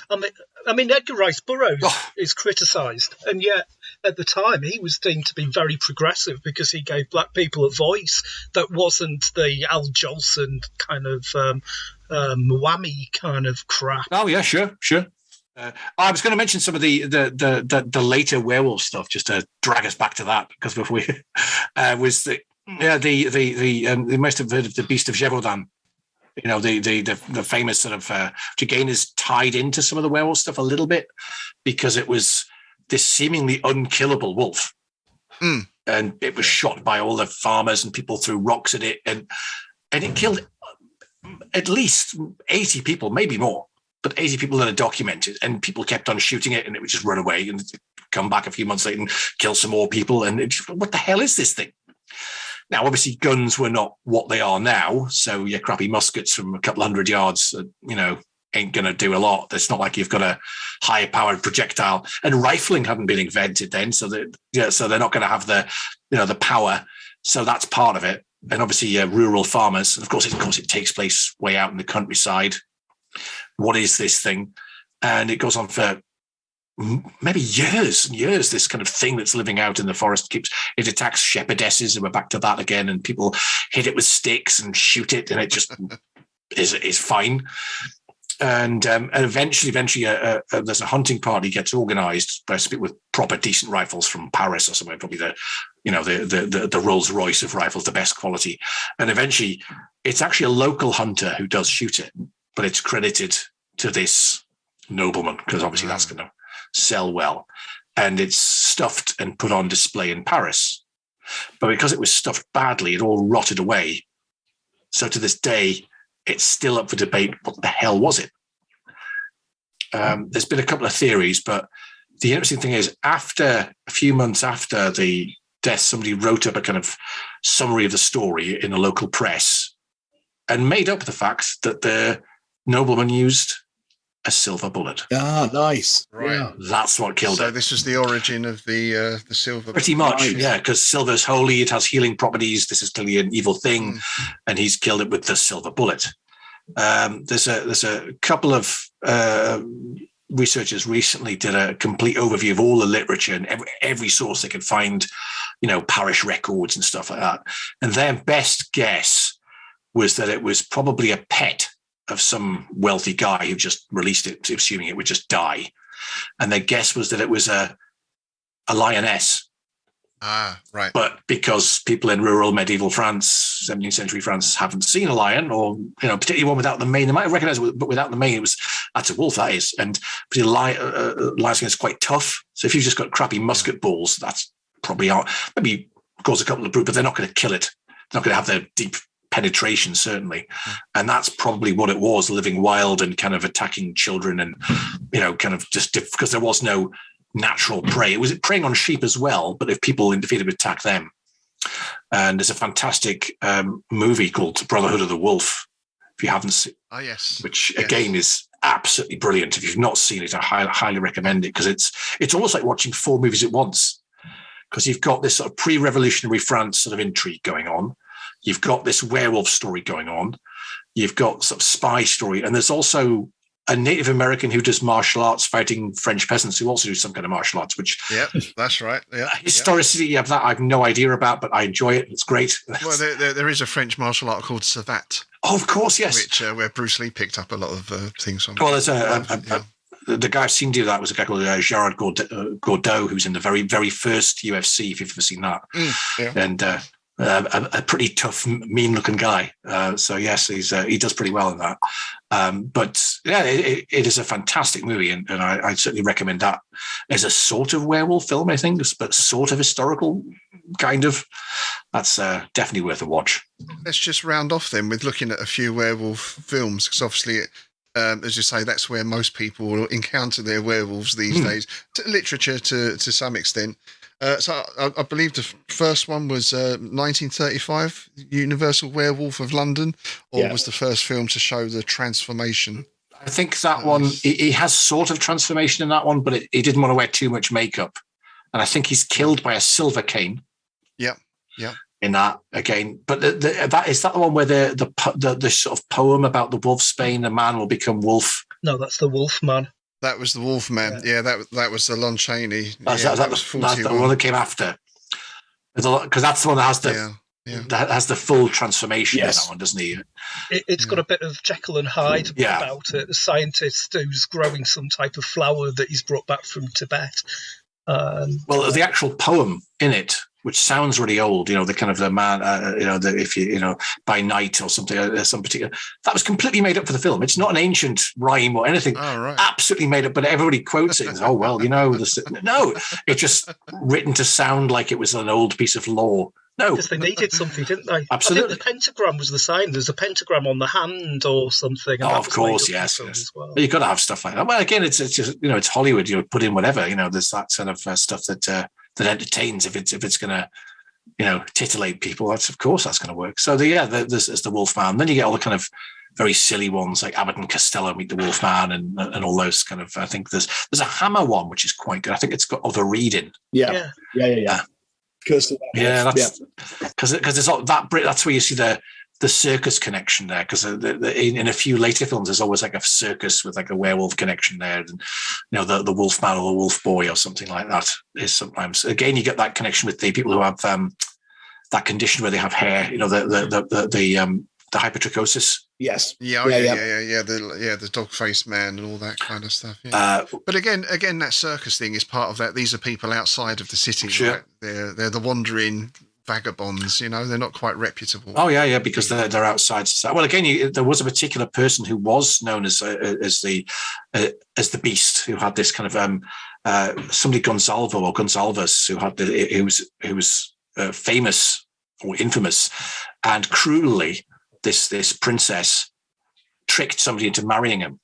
I mean, Edgar Rice Burroughs is criticised, and yet at the time he was deemed to be very progressive because he gave black people a voice that wasn't the Al Jolson kind of whammy kind of crap. Oh yeah, sure. I was going to mention some of the later werewolf stuff just to drag us back to that, because before we was that Yeah, they must have heard of the Beast of Gévaudan. You know, the famous sort of, which again is tied into some of the werewolf stuff a little bit, because it was this seemingly unkillable wolf. And it was shot by all the farmers, and people threw rocks at it, and it killed at least 80 people, maybe more, but 80 people that are documented, and people kept on shooting it, and it would just run away and come back a few months later and kill some more people. And what the hell is this thing? Now, obviously, guns were not what they are now, so your crappy muskets from a couple hundred yards, ain't going to do a lot. It's not like you've got a high-powered projectile, and rifling hadn't been invented then, so they're not going to have the power. So that's part of it. And obviously, rural farmers. And of course, it takes place way out in the countryside. What is this thing? And it goes on for maybe years and years. This kind of thing that's living out in the forest it attacks shepherdesses, and we're back to that again. And people hit it with sticks and shoot it, and it just is fine. And eventually, there's a hunting party gets organised by people with proper decent rifles from Paris or somewhere, probably the Rolls Royce of rifles, the best quality. And eventually, it's actually a local hunter who does shoot it, but it's credited to this nobleman, because obviously that's going to sell well. And it's stuffed and put on display in Paris, but because it was stuffed badly, it all rotted away. So to this day, it's still up for debate. What the hell was it? There's been a couple of theories, but the interesting thing is, a few months after the death, somebody wrote up a kind of summary of the story in the local press and made up the fact that the nobleman used a silver bullet. Ah, nice. Right. Yeah. That's what killed So it. this is the origin of the silver. Pretty much, Nice. yeah, because silver's holy, it has healing properties. This is clearly an evil thing, and he's killed it with the silver bullet. There's a couple of researchers recently did a complete overview of all the literature and every source they could find, parish records and stuff like that. And their best guess was that it was probably a pet of some wealthy guy who just released it, assuming it would just die. And their guess was that it was a lioness. Ah, right. But because people in rural medieval France, 17th century France, haven't seen a lion, or particularly one without the mane, they might have recognised it, but without the mane, that's a wolf, that is. And lions is quite tough. So if you've just got crappy musket balls, that's probably maybe cause a couple of brute, but they're not going to kill it. They're not going to have their deep penetration, certainly. And that's probably what it was, living wild and kind of attacking children, and kind of just because there was no natural prey. It was preying on sheep as well, but if people interfered, it would attack them. And there's a fantastic movie called Brotherhood of the Wolf, if you haven't seen. Oh yes. Which again is absolutely brilliant. If you've not seen it, I highly recommend it, because it's almost like watching 4 movies at once, because you've got this sort of pre-revolutionary France sort of intrigue going on. You've got this werewolf story going on. You've got sort of spy story. And there's also a Native American who does martial arts fighting French peasants who also do some kind of martial arts, which... Yeah, that's right. Yeah. Historicity of that I have no idea about, but I enjoy it. It's great. Well, there is a French martial art called Savate. Oh, of course, yes. Which where Bruce Lee picked up a lot of things from. Well, there's the guy I've seen do that was a guy called Gerard Gordeau, who's in the very, very first UFC, if you've ever seen that. And a pretty tough, mean-looking guy. So yes, he does pretty well in that. But yeah, it is a fantastic movie, and I certainly recommend that as a sort of werewolf film, I think, but sort of historical, kind of. That's definitely worth a watch. Let's just round off then with looking at a few werewolf films, because obviously, as you say, that's where most people will encounter their werewolves these days. Literature to some extent. So I believe the first one was 1935, Universal Werewolf of London, or was the first film to show the transformation? I think that one, he has sort of transformation in that one, but he didn't want to wear too much makeup. And I think he's killed by a silver cane. Yeah. In that again, but is that the one where the sort of poem about the wolf's bane, a man will become wolf? No, that's the Wolfman. That was the Wolfman. Yeah, that was the Lon Chaney. That was 41. That's the one that came after. Because that's the one that has that has the full transformation in that one, doesn't he? It's got a bit of Jekyll and Hyde about it. The scientist who's growing some type of flower that he's brought back from Tibet. Well, the actual poem in it which sounds really old, the kind of the man, if you, by night or something, some particular, that was completely made up for the film. It's not an ancient rhyme or anything. Oh, right. Absolutely made up, but everybody quotes it and says, oh, well, no, it's just written to sound like it was an old piece of lore. No. Because they needed something, didn't they? Absolutely. I think the pentagram was the same. There's a pentagram on the hand or something. Oh, of course, yes. Well. You've got to have stuff like that. Well, again, it's just, it's Hollywood. You put in whatever, there's that sort of stuff that entertains if it's going to, titillate people. That's going to work. So there's the Wolfman. Then you get all the kind of very silly ones like Abbott and Costello Meet the Wolfman and all those kind of. I think there's a Hammer one which is quite good. I think it's got Other Reading. Yeah. Because there's all that. That's where you see the circus connection there. Because in a few later films, there's always like a circus with like a werewolf connection there, and the Wolfman or the Wolf Boy or something like that is sometimes. Again, you get that connection with the people who have that condition where they have hair. The hypertrichosis. Yes. The dog-faced man and all that kind of stuff. Yeah. But again, that circus thing is part of that. These are people outside of the city. Sure. Right? They're the wandering vagabonds. They're not quite reputable. Oh yeah, because they're outside society. Well, again, there was a particular person who was known as the Beast, who had this kind of somebody Gonsalves, who was famous or infamous, and cruelly. This princess tricked somebody into marrying him.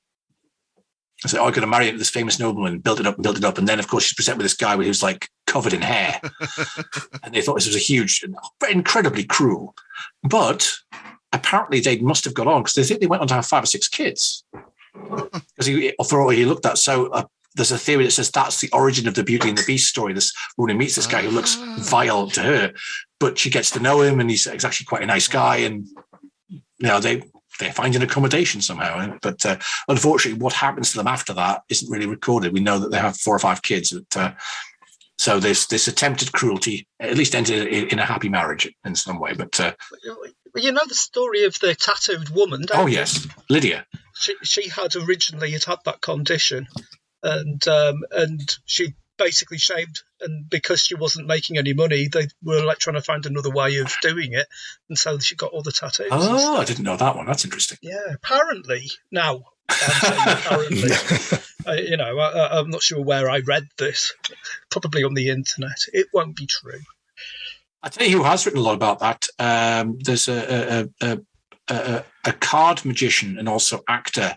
I said, I'm going to marry this famous nobleman, build it up. And then, of course, she's presented with this guy who's like covered in hair. And they thought this was a huge, incredibly cruel. But apparently they must have got on because they think they went on to have 5 or 6 kids. Because for all he looked at. So there's a theory that says that's the origin of the Beauty and the Beast story. This woman meets this guy who looks vile to her, but she gets to know him and he's actually quite a nice guy. And they find an accommodation somehow, but unfortunately, what happens to them after that isn't really recorded. We know that they have 4 or 5 kids, so this attempted cruelty at least ended in a happy marriage in some way. But you know the story of the tattooed woman. Oh yes, Lydia. She had that condition, and she basically shaved, and because she wasn't making any money, they were like trying to find another way of doing it, and so she got all the tattoos. Oh, I didn't know that one. That's interesting. Yeah, apparently now. Apparently, I'm not sure where I read this. Probably on the internet. It won't be true. I tell you who has written a lot about that. There's a card magician and also actor.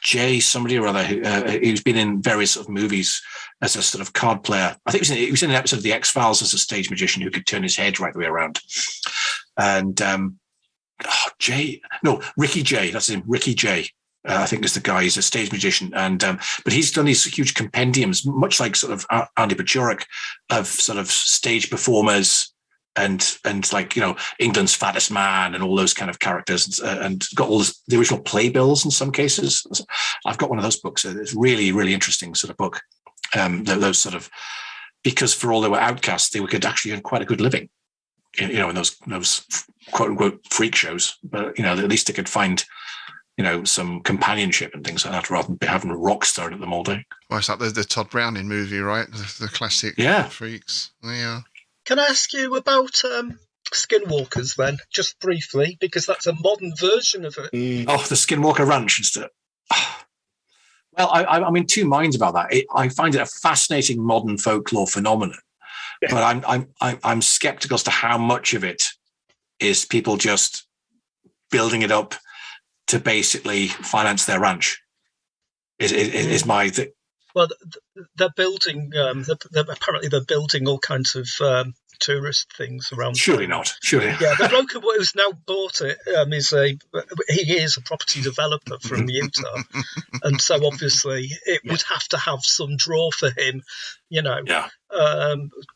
Jay, somebody or other, who's been in various sort of movies as a sort of card player. I think he was in an episode of The X-Files as a stage magician who could turn his head right the way around. And Ricky Jay, that's him, Ricky Jay. I think is the guy. He's a stage magician, and but he's done these huge compendiums, much like sort of Andy Bacharach, of sort of stage performers. And like England's Fattest Man and all those kind of characters, and got all the original playbills in some cases. I've got one of those books. It's really, really interesting sort of book. Those sort of, because for all they were outcasts, they could actually earn quite a good living. In those quote unquote freak shows, but at least they could find some companionship and things like that rather than having a rock star at them all day. Well, it's like the Todd Browning movie, right? The classic freaks. Yeah. Can I ask you about Skinwalkers then, just briefly, because that's a modern version of it. Oh, the Skinwalker Ranch instead. Well, I'm in two minds about that. I find it a fascinating modern folklore phenomenon, but I'm skeptical as to how much of it is people just building it up to basically finance their ranch. Is my thing. Well, they're building. Apparently, they're building all kinds of tourist things around. Surely not. Surely. Yeah, the bloke who's now bought it is a property developer from Utah, and so obviously it would have to have some draw for him,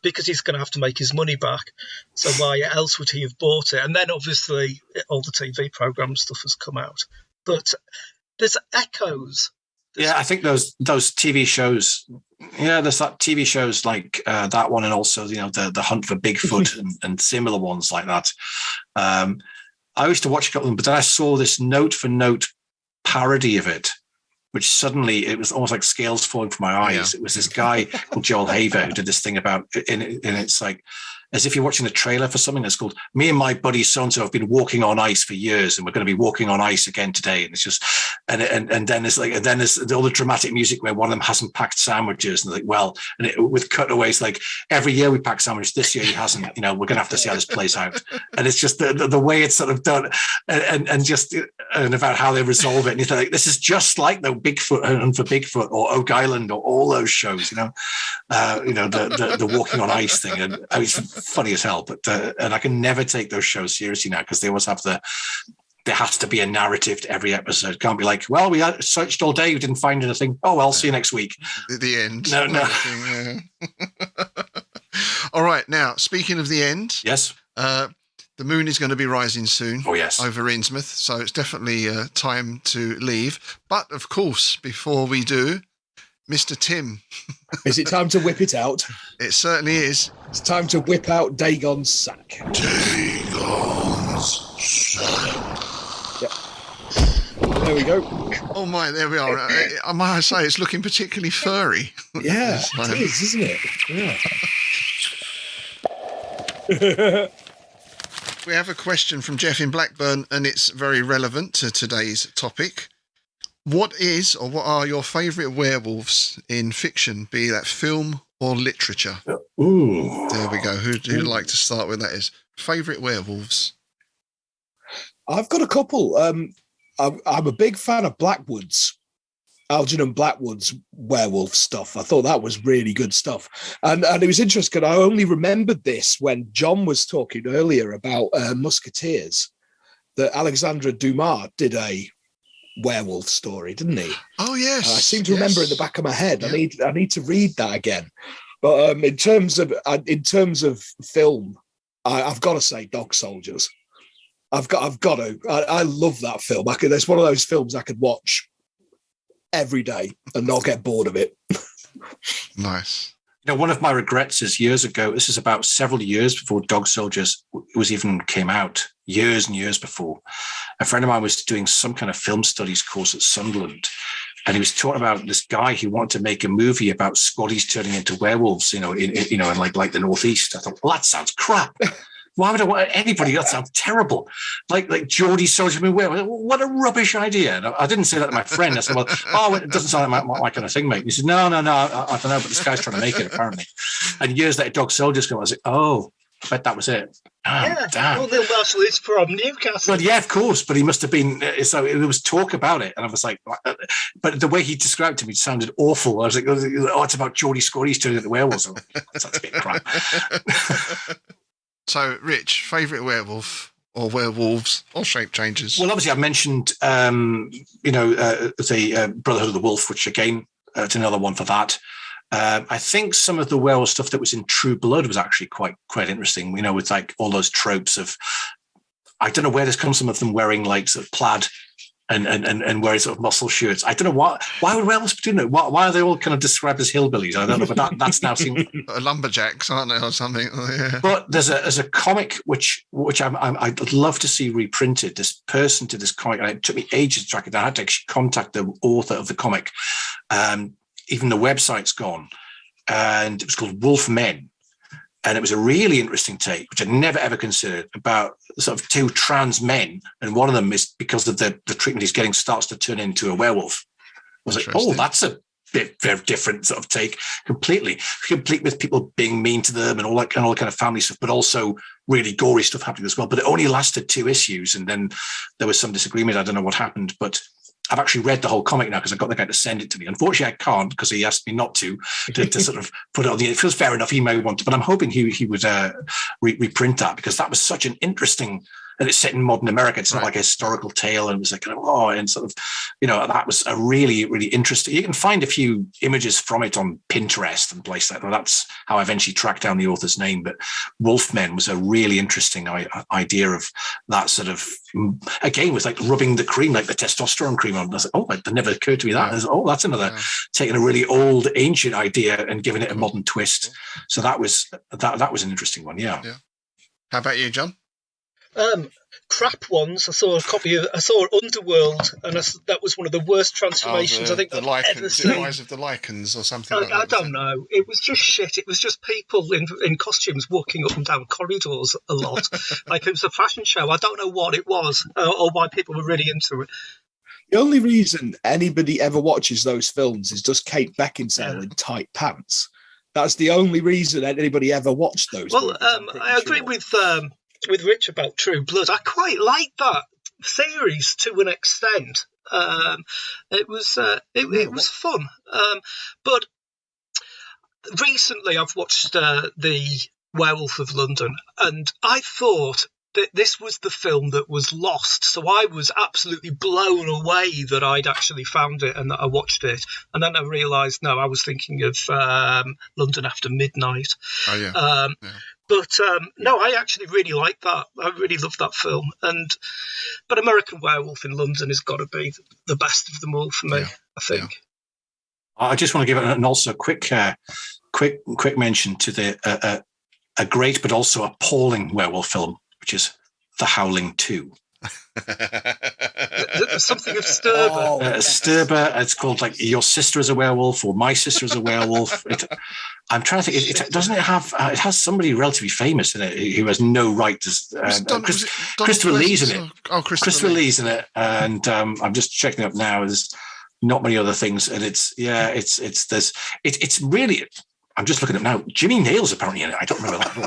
because he's going to have to make his money back. So why else would he have bought it? And then obviously all the TV program stuff has come out, but there's echoes. I think those TV shows. Yeah, there's that TV shows like that one, and also the Hunt for Bigfoot and similar ones like that. I used to watch a couple of them, but then I saw this note for note parody of it, which suddenly it was almost like scales falling from my eyes. Yeah. It was this guy called Joel Haver who did this thing about, and it's like, as if you're watching a trailer for something that's called "Me and my buddy so-and-so have been walking on ice for years, and we're going to be walking on ice again today." And it's just, and then there's all the dramatic music where one of them hasn't packed sandwiches, and they're like, well, and with cutaways like, every year we pack sandwiches, this year he hasn't. We're going to have to see how this plays out. And it's just the way it's sort of done, and about how they resolve it. And you think, like, this is just like the Bigfoot and for Bigfoot or Oak Island or all those shows, the walking on ice thing. And I mean, it's funny as hell, but and I can never take those shows seriously now because they always have there has to be a narrative to every episode. It can't be like, well, we searched all day, we didn't find anything. Oh, well, see you next week. The end. No. Yeah. All right. Now, speaking of the end. Yes. The moon is going to be rising soon. Oh, yes. Over Innsmouth. So it's definitely time to leave. But, of course, before we do, Mr. Tim. Is it time to whip it out? It certainly is. It's time to whip out Dagon's sack. Dagon's sack. Yep. There we go. Oh, my, there we are. I might say it's looking particularly furry. Yeah, it is, isn't it? Yeah. We have a question from Jeff in Blackburn, and it's very relevant to today's topic. What are your favourite werewolves in fiction, be that film or literature? Ooh. There we go. Who'd like to start with that is? Favourite werewolves? I've got a couple. I'm a big fan of Blackwood's, Algernon Blackwood's werewolf stuff. I thought that was really good stuff. And it was interesting. I only remembered this when John was talking earlier about Musketeers, that Alexandre Dumas did a werewolf story, didn't he? Oh, yes. I seem to remember in the back of my head. Yeah. I need to read that again. But in terms of film, I've got to say Dog Soldiers. I've got to. I love that film. It's one of those films I could watch every day and not get bored of it. Nice. One of my regrets is years ago, this is about several years before Dog Soldiers came out, years and years before. A friend of mine was doing some kind of film studies course at Sunderland, and he was talking about this guy who wanted to make a movie about squaddies turning into werewolves, in like the Northeast. I thought, well, that sounds crap. Why would I want anybody? That sounds terrible. Like Geordie Soldier being werewolf. What a rubbish idea. And I didn't say that to my friend. I said, well, it doesn't sound like my kind of thing, mate. And he said, no, I don't know, but this guy's trying to make it, apparently. And years later, Dog Soldiers came. I was like, oh, I bet that was it. Damn. Well, Russell is from Newcastle. Well, yeah, of course, but he must have been. So there was talk about it, and I was like, but the way he described it to me sounded awful. I was like, oh, it's about Geordie Squaddies turning into werewolves. That's a bit crap. So, Rich, favourite werewolf or werewolves or shape changes? Well, obviously, I've mentioned, the Brotherhood of the Wolf, which again, it's another one for that. I think some of the werewolf stuff that was in True Blood was actually quite interesting. With like all those tropes of, I don't know where this comes from, of them wearing like sort of plaid and wearing sort of muscle shirts. I don't know why would werewolves be doing that? Why are they all kind of described as hillbillies? I don't know, but that's now seen lumberjacks, aren't they, or something? Yeah. But there's a comic which I'd love to see reprinted. This person did this comic, and it took me ages to track it down. I had to actually contact the author of the comic. Even the website's gone, and it was called Wolf Men. And it was a really interesting take, which I'd never, ever considered, about sort of two trans men. And one of them is, because of the treatment he's getting, starts to turn into a werewolf. I was like, oh, that's a bit very different sort of take, complete with people being mean to them and all that kind of family stuff, but also really gory stuff happening as well. But it only lasted 2 issues. And then there was some disagreement. I don't know what happened, but I've actually read the whole comic now because I got the guy to send it to me. Unfortunately, I can't because he asked me not to sort of put it on the. It feels fair enough. He may want to, but I'm hoping he would reprint that, because that was such an interesting. And it's set in modern America. It's not like a historical tale, and it was like, and sort of, that was a really, really interesting. You can find a few images from it on Pinterest and places like that. That's how I eventually tracked down the author's name. But Wolfmen was a really interesting idea of that sort of, again, with like rubbing the cream, like the testosterone cream on. I was like, that never occurred to me. That that's another taking a really old, ancient idea and giving it a modern twist. So that was an interesting one. Yeah. How about you, John? crap ones. I saw Underworld, and that was one of the worst transformations I think I've ever seen. The Rise of the Lycans or something like that. I don't know. It was just shit. It was just people in costumes walking up and down corridors a lot. Like it was a fashion show. I don't know what it was or why people were really into it. The only reason anybody ever watches those films is just Kate Beckinsale in tight pants. That's the only reason anybody ever watched those. Well, I agree with Rich about True Blood. I quite like that series to an extent. It was fun. But recently I've watched the Werewolf of London, and I thought that this was the film that was lost. So I was absolutely blown away that I'd actually found it and that I watched it. And then I realised, no, I was thinking of London After Midnight. Oh, yeah. But no, I actually really like that. I really love that film. But American Werewolf in London has got to be the best of them all for me, I think. Yeah. I just want to give an also quick mention to the a great but also appalling werewolf film, which is The Howling 2. Something of Sturber. Sturber, it's called like Your Sister is a Werewolf or My Sister is a Werewolf. I'm trying to think, it has somebody relatively famous in it who has no right to... Christopher Lee's in it. Oh, Christopher Lee's in it. And I'm just checking it up now. There's not many other things. And it's really... I'm just looking at it now. Jimmy Nail's apparently in it. I don't remember that at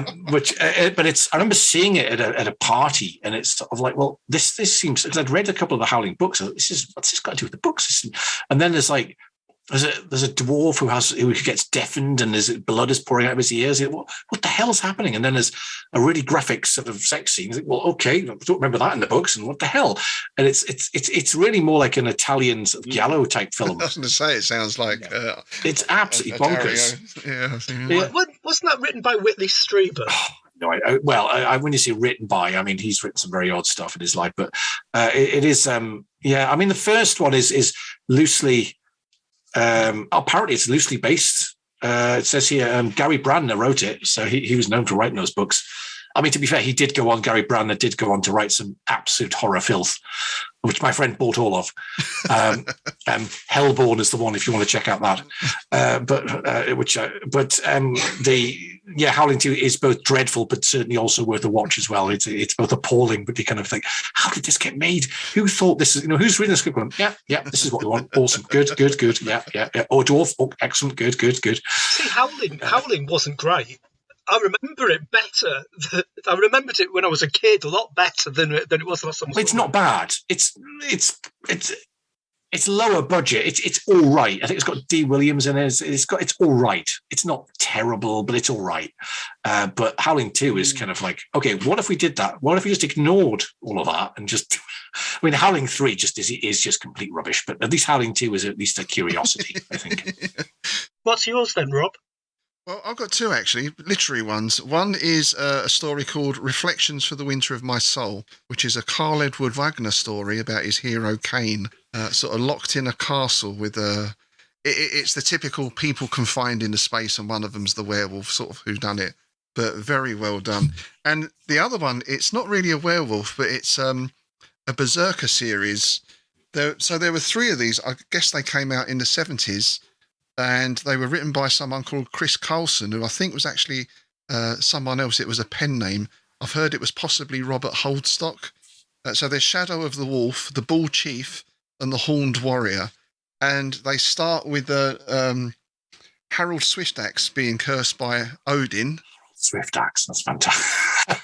all, but it's. I remember seeing it at a party, and it's sort of like, well, this seems. Because I'd read a couple of the Howling books. So what's this got to do with the books? And then there's like, there's a dwarf who gets deafened, and his blood is pouring out of his ears. What the hell's happening? And then there's a really graphic sort of sex scene. Like, well, okay, I don't remember that in the books, and what the hell? And it's really more like an Italian sort of giallo type film. I was going to say, it sounds like it's absolutely bonkers. Yeah. Wasn't that written by Whitley Strieber? Oh, no, when you say written by, I mean he's written some very odd stuff in his life, but it is. I mean the first one is loosely. Apparently, it's loosely based. It says here Gary Brandner wrote it, so he was known for writing those books. I mean, to be fair, Gary Brandner did go on to write some absolute horror filth, which my friend bought all of. Hellborn is the one if you want to check out that. Howling 2 is both dreadful, but certainly also worth a watch as well. It's both appalling, but you kind of think, how did this get made? Who thought this is? Who's reading the script? Going, yeah, this is what we want. Awesome, good. Yeah. Oh, dwarf, excellent, good. See, Howling wasn't great. I remember it better. I remembered it when I was a kid a lot better than it was last time. It's not bad. It's lower budget. It's all right. I think it's got D. Williams in it. It's all right. It's not terrible, but it's all right. But Howling 2 is kind of like, okay, what if we did that? What if we just ignored all of that and just? I mean, Howling 3 is just complete rubbish. But at least Howling 2 is at least a curiosity, I think. What's yours then, Rob? Well, I've got two, actually, literary ones. One is a story called Reflections for the Winter of My Soul, which is a Karl Edward Wagner story about his hero Cain, sort of locked in a castle with a... It's the typical people confined in the space, and one of them's the werewolf, sort of whodunit, but very well done. And the other one, it's not really a werewolf, but it's a Berserker series. So there were three of these. I guess they came out in the 70s. And they were written by someone called Chris Carlson, who I think was actually someone else. It was a pen name. I've heard it was possibly Robert Holdstock. So there's Shadow of the Wolf, the Bull Chief, and the Horned Warrior. And they start with Harold Swiftaxe being cursed by Odin. Swiftaxe, that's fantastic.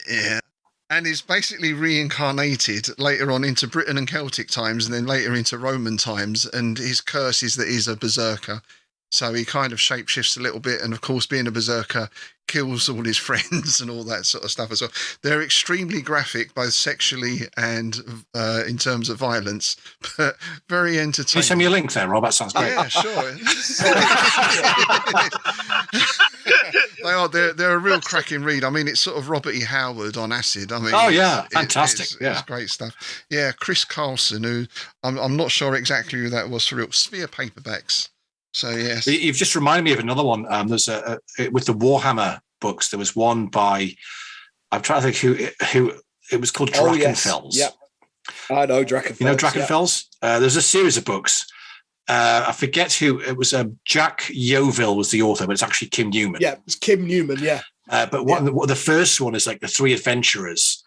Yeah. And is basically reincarnated later on into Britain and Celtic times, and then later into Roman times. And his curse is that he's a berserker. So he kind of shapeshifts a little bit. And of course, being a berserker, kills all his friends and all that sort of stuff as well. They're extremely graphic, both sexually and in terms of violence, but very entertaining. Can you send me a link there, Rob? That sounds great. Yeah, sure. They're a real cracking read. I mean, it's sort of Robert E. Howard on acid. I mean, fantastic. It's great stuff. Yeah, Chris Carlson, who I'm not sure exactly who that was for real. Sphere paperbacks. So yes, you've just reminded me of another one. There's with the Warhammer books. There was one by, I'm trying to think who It was called Oh, yes. Drachenfels. Yep. I know Drachenfels. You know Drachenfels? There's a series of books. I forget who it was. Jack Yeovil was the author, but it's actually Kim Newman. Yeah, it's Kim Newman. Yeah. But the first one is like the three adventurers,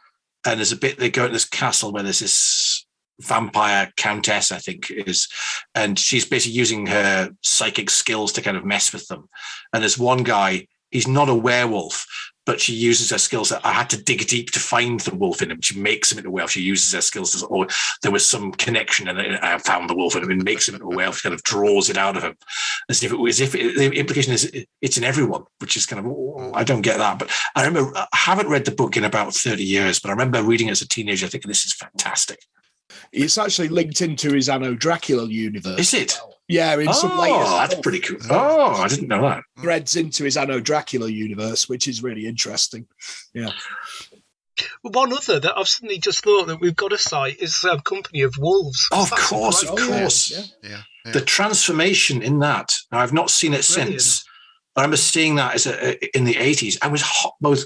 and there's a bit they go to this castle where there's this vampire countess, I think is, and she's basically using her psychic skills to kind of mess with them. And there's one guy, he's not a werewolf, but she uses her skills. I had to dig deep to find the wolf in him. She makes him into a werewolf. She uses her skills, or there was some connection, and I found the wolf in him and makes him into a werewolf. She kind of draws it out of him, as if the implication is it's in everyone, which is kind of, I don't get that. But I remember, I haven't read the book in about 30 years, but I remember reading it as a teenager, thinking this is fantastic. It's actually linked into his Anno Dracula universe. Is it? Yeah, in some latest. Oh, that's pretty cool. Oh, I didn't know that. Threads into his Anno Dracula universe, which is really interesting. Yeah. One other that I've suddenly just thought that we've got to cite is Company of Wolves. Oh, of course. Yeah. The transformation in that, now, I've not seen it since. I remember seeing that in the 80s. I was both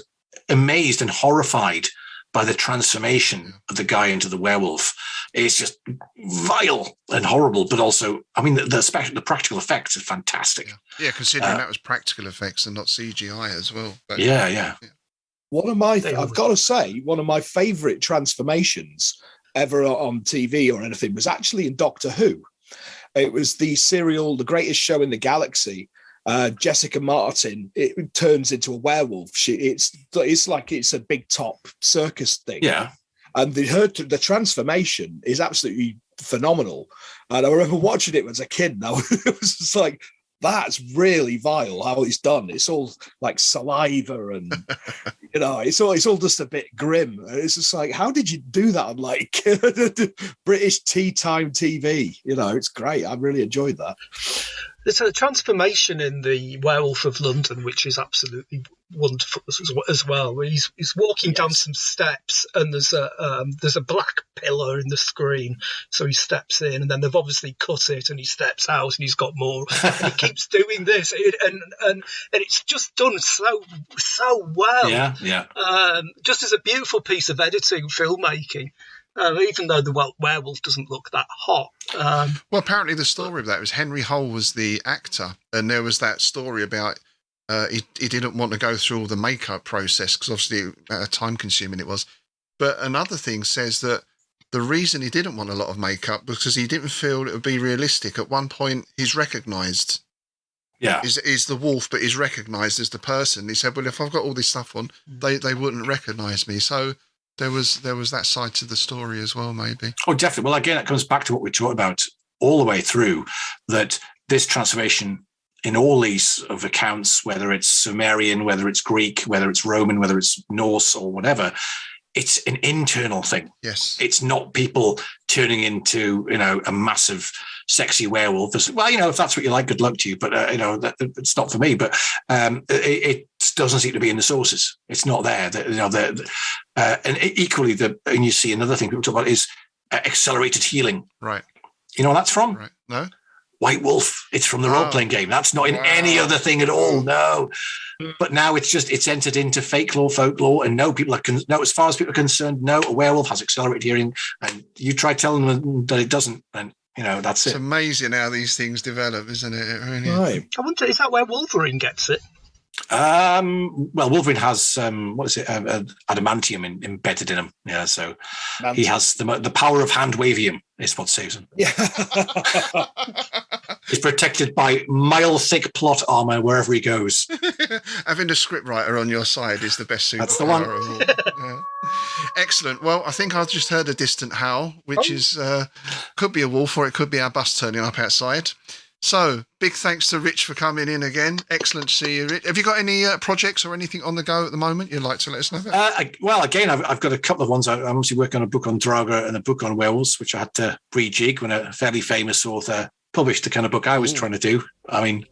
amazed and horrified by the transformation of the guy into the werewolf. It's just vile and horrible, but also, I mean, the practical effects are fantastic. Yeah, considering that was practical effects and not CGI as well. But, yeah. One of my, I've got to say, one of my favourite transformations ever on TV or anything was actually in Doctor Who. It was the serial, The Greatest Show in the Galaxy. Jessica Martin, it turns into a werewolf. It's like it's a big top circus thing. Yeah. And the transformation is absolutely phenomenal. And I remember watching it as a kid. Now it was just like, that's really vile how it's done. It's all like saliva and it's all just a bit grim. It's just like, how did you do that on like British tea time TV? It's great. I really enjoyed that. There's a transformation in the Werewolf of London, which is absolutely wonderful as well. Where he's walking down some steps, and there's a black pillar in the screen, so he steps in, and then they've obviously cut it, and he steps out, and he's got more, and he keeps doing this, and it's just done so well. Yeah. Just as a beautiful piece of editing, filmmaking. Even though the werewolf doesn't look that hot. Well, apparently the story of that was Henry Hull was the actor, and there was that story about he didn't want to go through all the makeup process because obviously time-consuming it was. But another thing says that the reason he didn't want a lot of makeup was because he didn't feel it would be realistic. At one point, he's recognised. Yeah, is the wolf, but he's recognised as the person. He said, "Well, if I've got all this stuff on, they wouldn't recognise me." So. There was that side to the story as well, maybe. Oh, definitely. Well, again, it comes back to what we talked about all the way through, that this transformation in all these of accounts, whether it's Sumerian, whether it's Greek, whether it's Roman, whether it's Norse or whatever, it's an internal thing. Yes. It's not people turning into, a massive sexy werewolf. Well, if that's what you like, good luck to you. But, it's not for me. But it doesn't seem to be in the sources. It's not there. And equally, and you see another thing people talk about is accelerated healing. Right. You know what that's from? Right. No. White Wolf. It's from the role-playing game. That's not in any other thing at all. No. But now it's entered into folklore, and as far as people are concerned, no, a werewolf has accelerated healing, and you try telling them that it doesn't, and that's it. It's amazing how these things develop, isn't it? It really right. I wonder, is that where Wolverine gets it? Well, Wolverine has adamantium embedded in him. Yeah, so he has the power of hand wavium is what saves him. Yeah. He's protected by mile-thick plot armor wherever he goes. Having a scriptwriter on your side is the best superpower. That's the one. Of all. Yeah. Excellent. Well, I think I've just heard a distant howl, which is could be a wolf or it could be our bus turning up outside. So, big thanks to Rich for coming in again. Excellent to see you, Rich. Have you got any projects or anything on the go at the moment you'd like to let us know about? Well, again, I've got a couple of ones. I'm obviously working on a book on Draugr and a book on werewolves, which I had to rejig when a fairly famous author published the kind of book I was trying to do. I mean,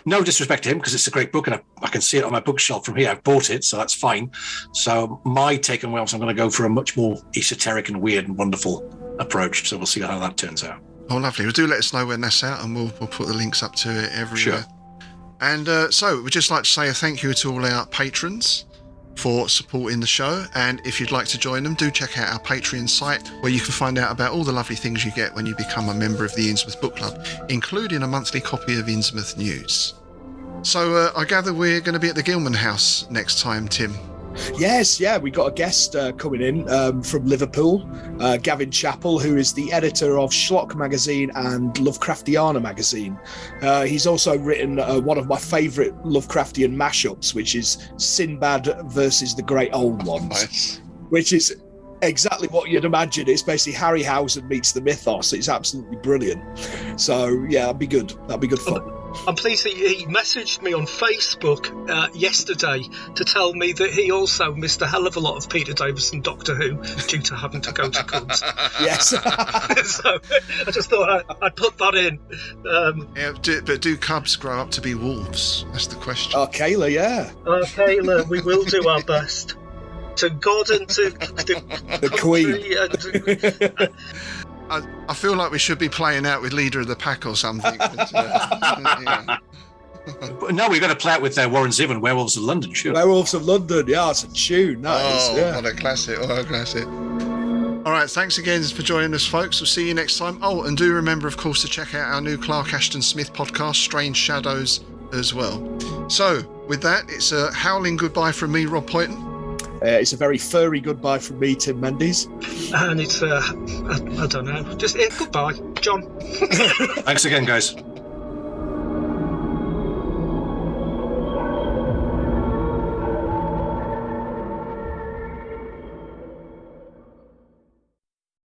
no disrespect to him, because it's a great book and I can see it on my bookshelf from here. I've bought it, so that's fine. So my take on werewolves, I'm going to go for a much more esoteric and weird and wonderful approach. So we'll see how that turns out. Oh, lovely. Well, do let us know when that's out, and we'll put the links up to it everywhere. Sure. And so we'd just like to say a thank you to all our patrons for supporting the show. And if you'd like to join them, do check out our Patreon site, where you can find out about all the lovely things you get when you become a member of the Innsmouth Book Club, including a monthly copy of Innsmouth News. So I gather we're going to be at the Gilman House next time, Tim. Yes, yeah, we got a guest coming in from Liverpool, Gavin Chappell, who is the editor of Schlock magazine and Lovecraftiana magazine. He's also written one of my favourite Lovecraftian mashups, which is Sinbad versus the Great Old Ones, Nice. which is exactly what you'd imagine. It's basically Harryhausen meets the mythos. It's absolutely brilliant. So, yeah, that'd be good. That'd be good fun. I'm pleased he messaged me on Facebook yesterday to tell me that he also missed a hell of a lot of Peter Davison Doctor Who due to having to go to Cubs. Yes. So I just thought I'd put that in. But do cubs grow up to be wolves? That's the question. Oh, Kayla, yeah. Kayla, we will do our best. To God and to The Queen. I feel like we should be playing out with Leader of the Pack or something. But, yeah. But no, we've got to play out with Warren Zevon, Werewolves of London, sure. Werewolves of London, yeah, it's a tune. Nice. Yeah. What a classic. What a classic. All right, thanks again for joining us, folks. We'll see you next time. Oh, and do remember, of course, to check out our new Clark Ashton Smith podcast, Strange Shadows, as well. So, with that, it's a howling goodbye from me, Rob Poyton. It's a very furry goodbye from me, Tim Mendes. And it's, I don't know, just goodbye, John. Thanks again, guys.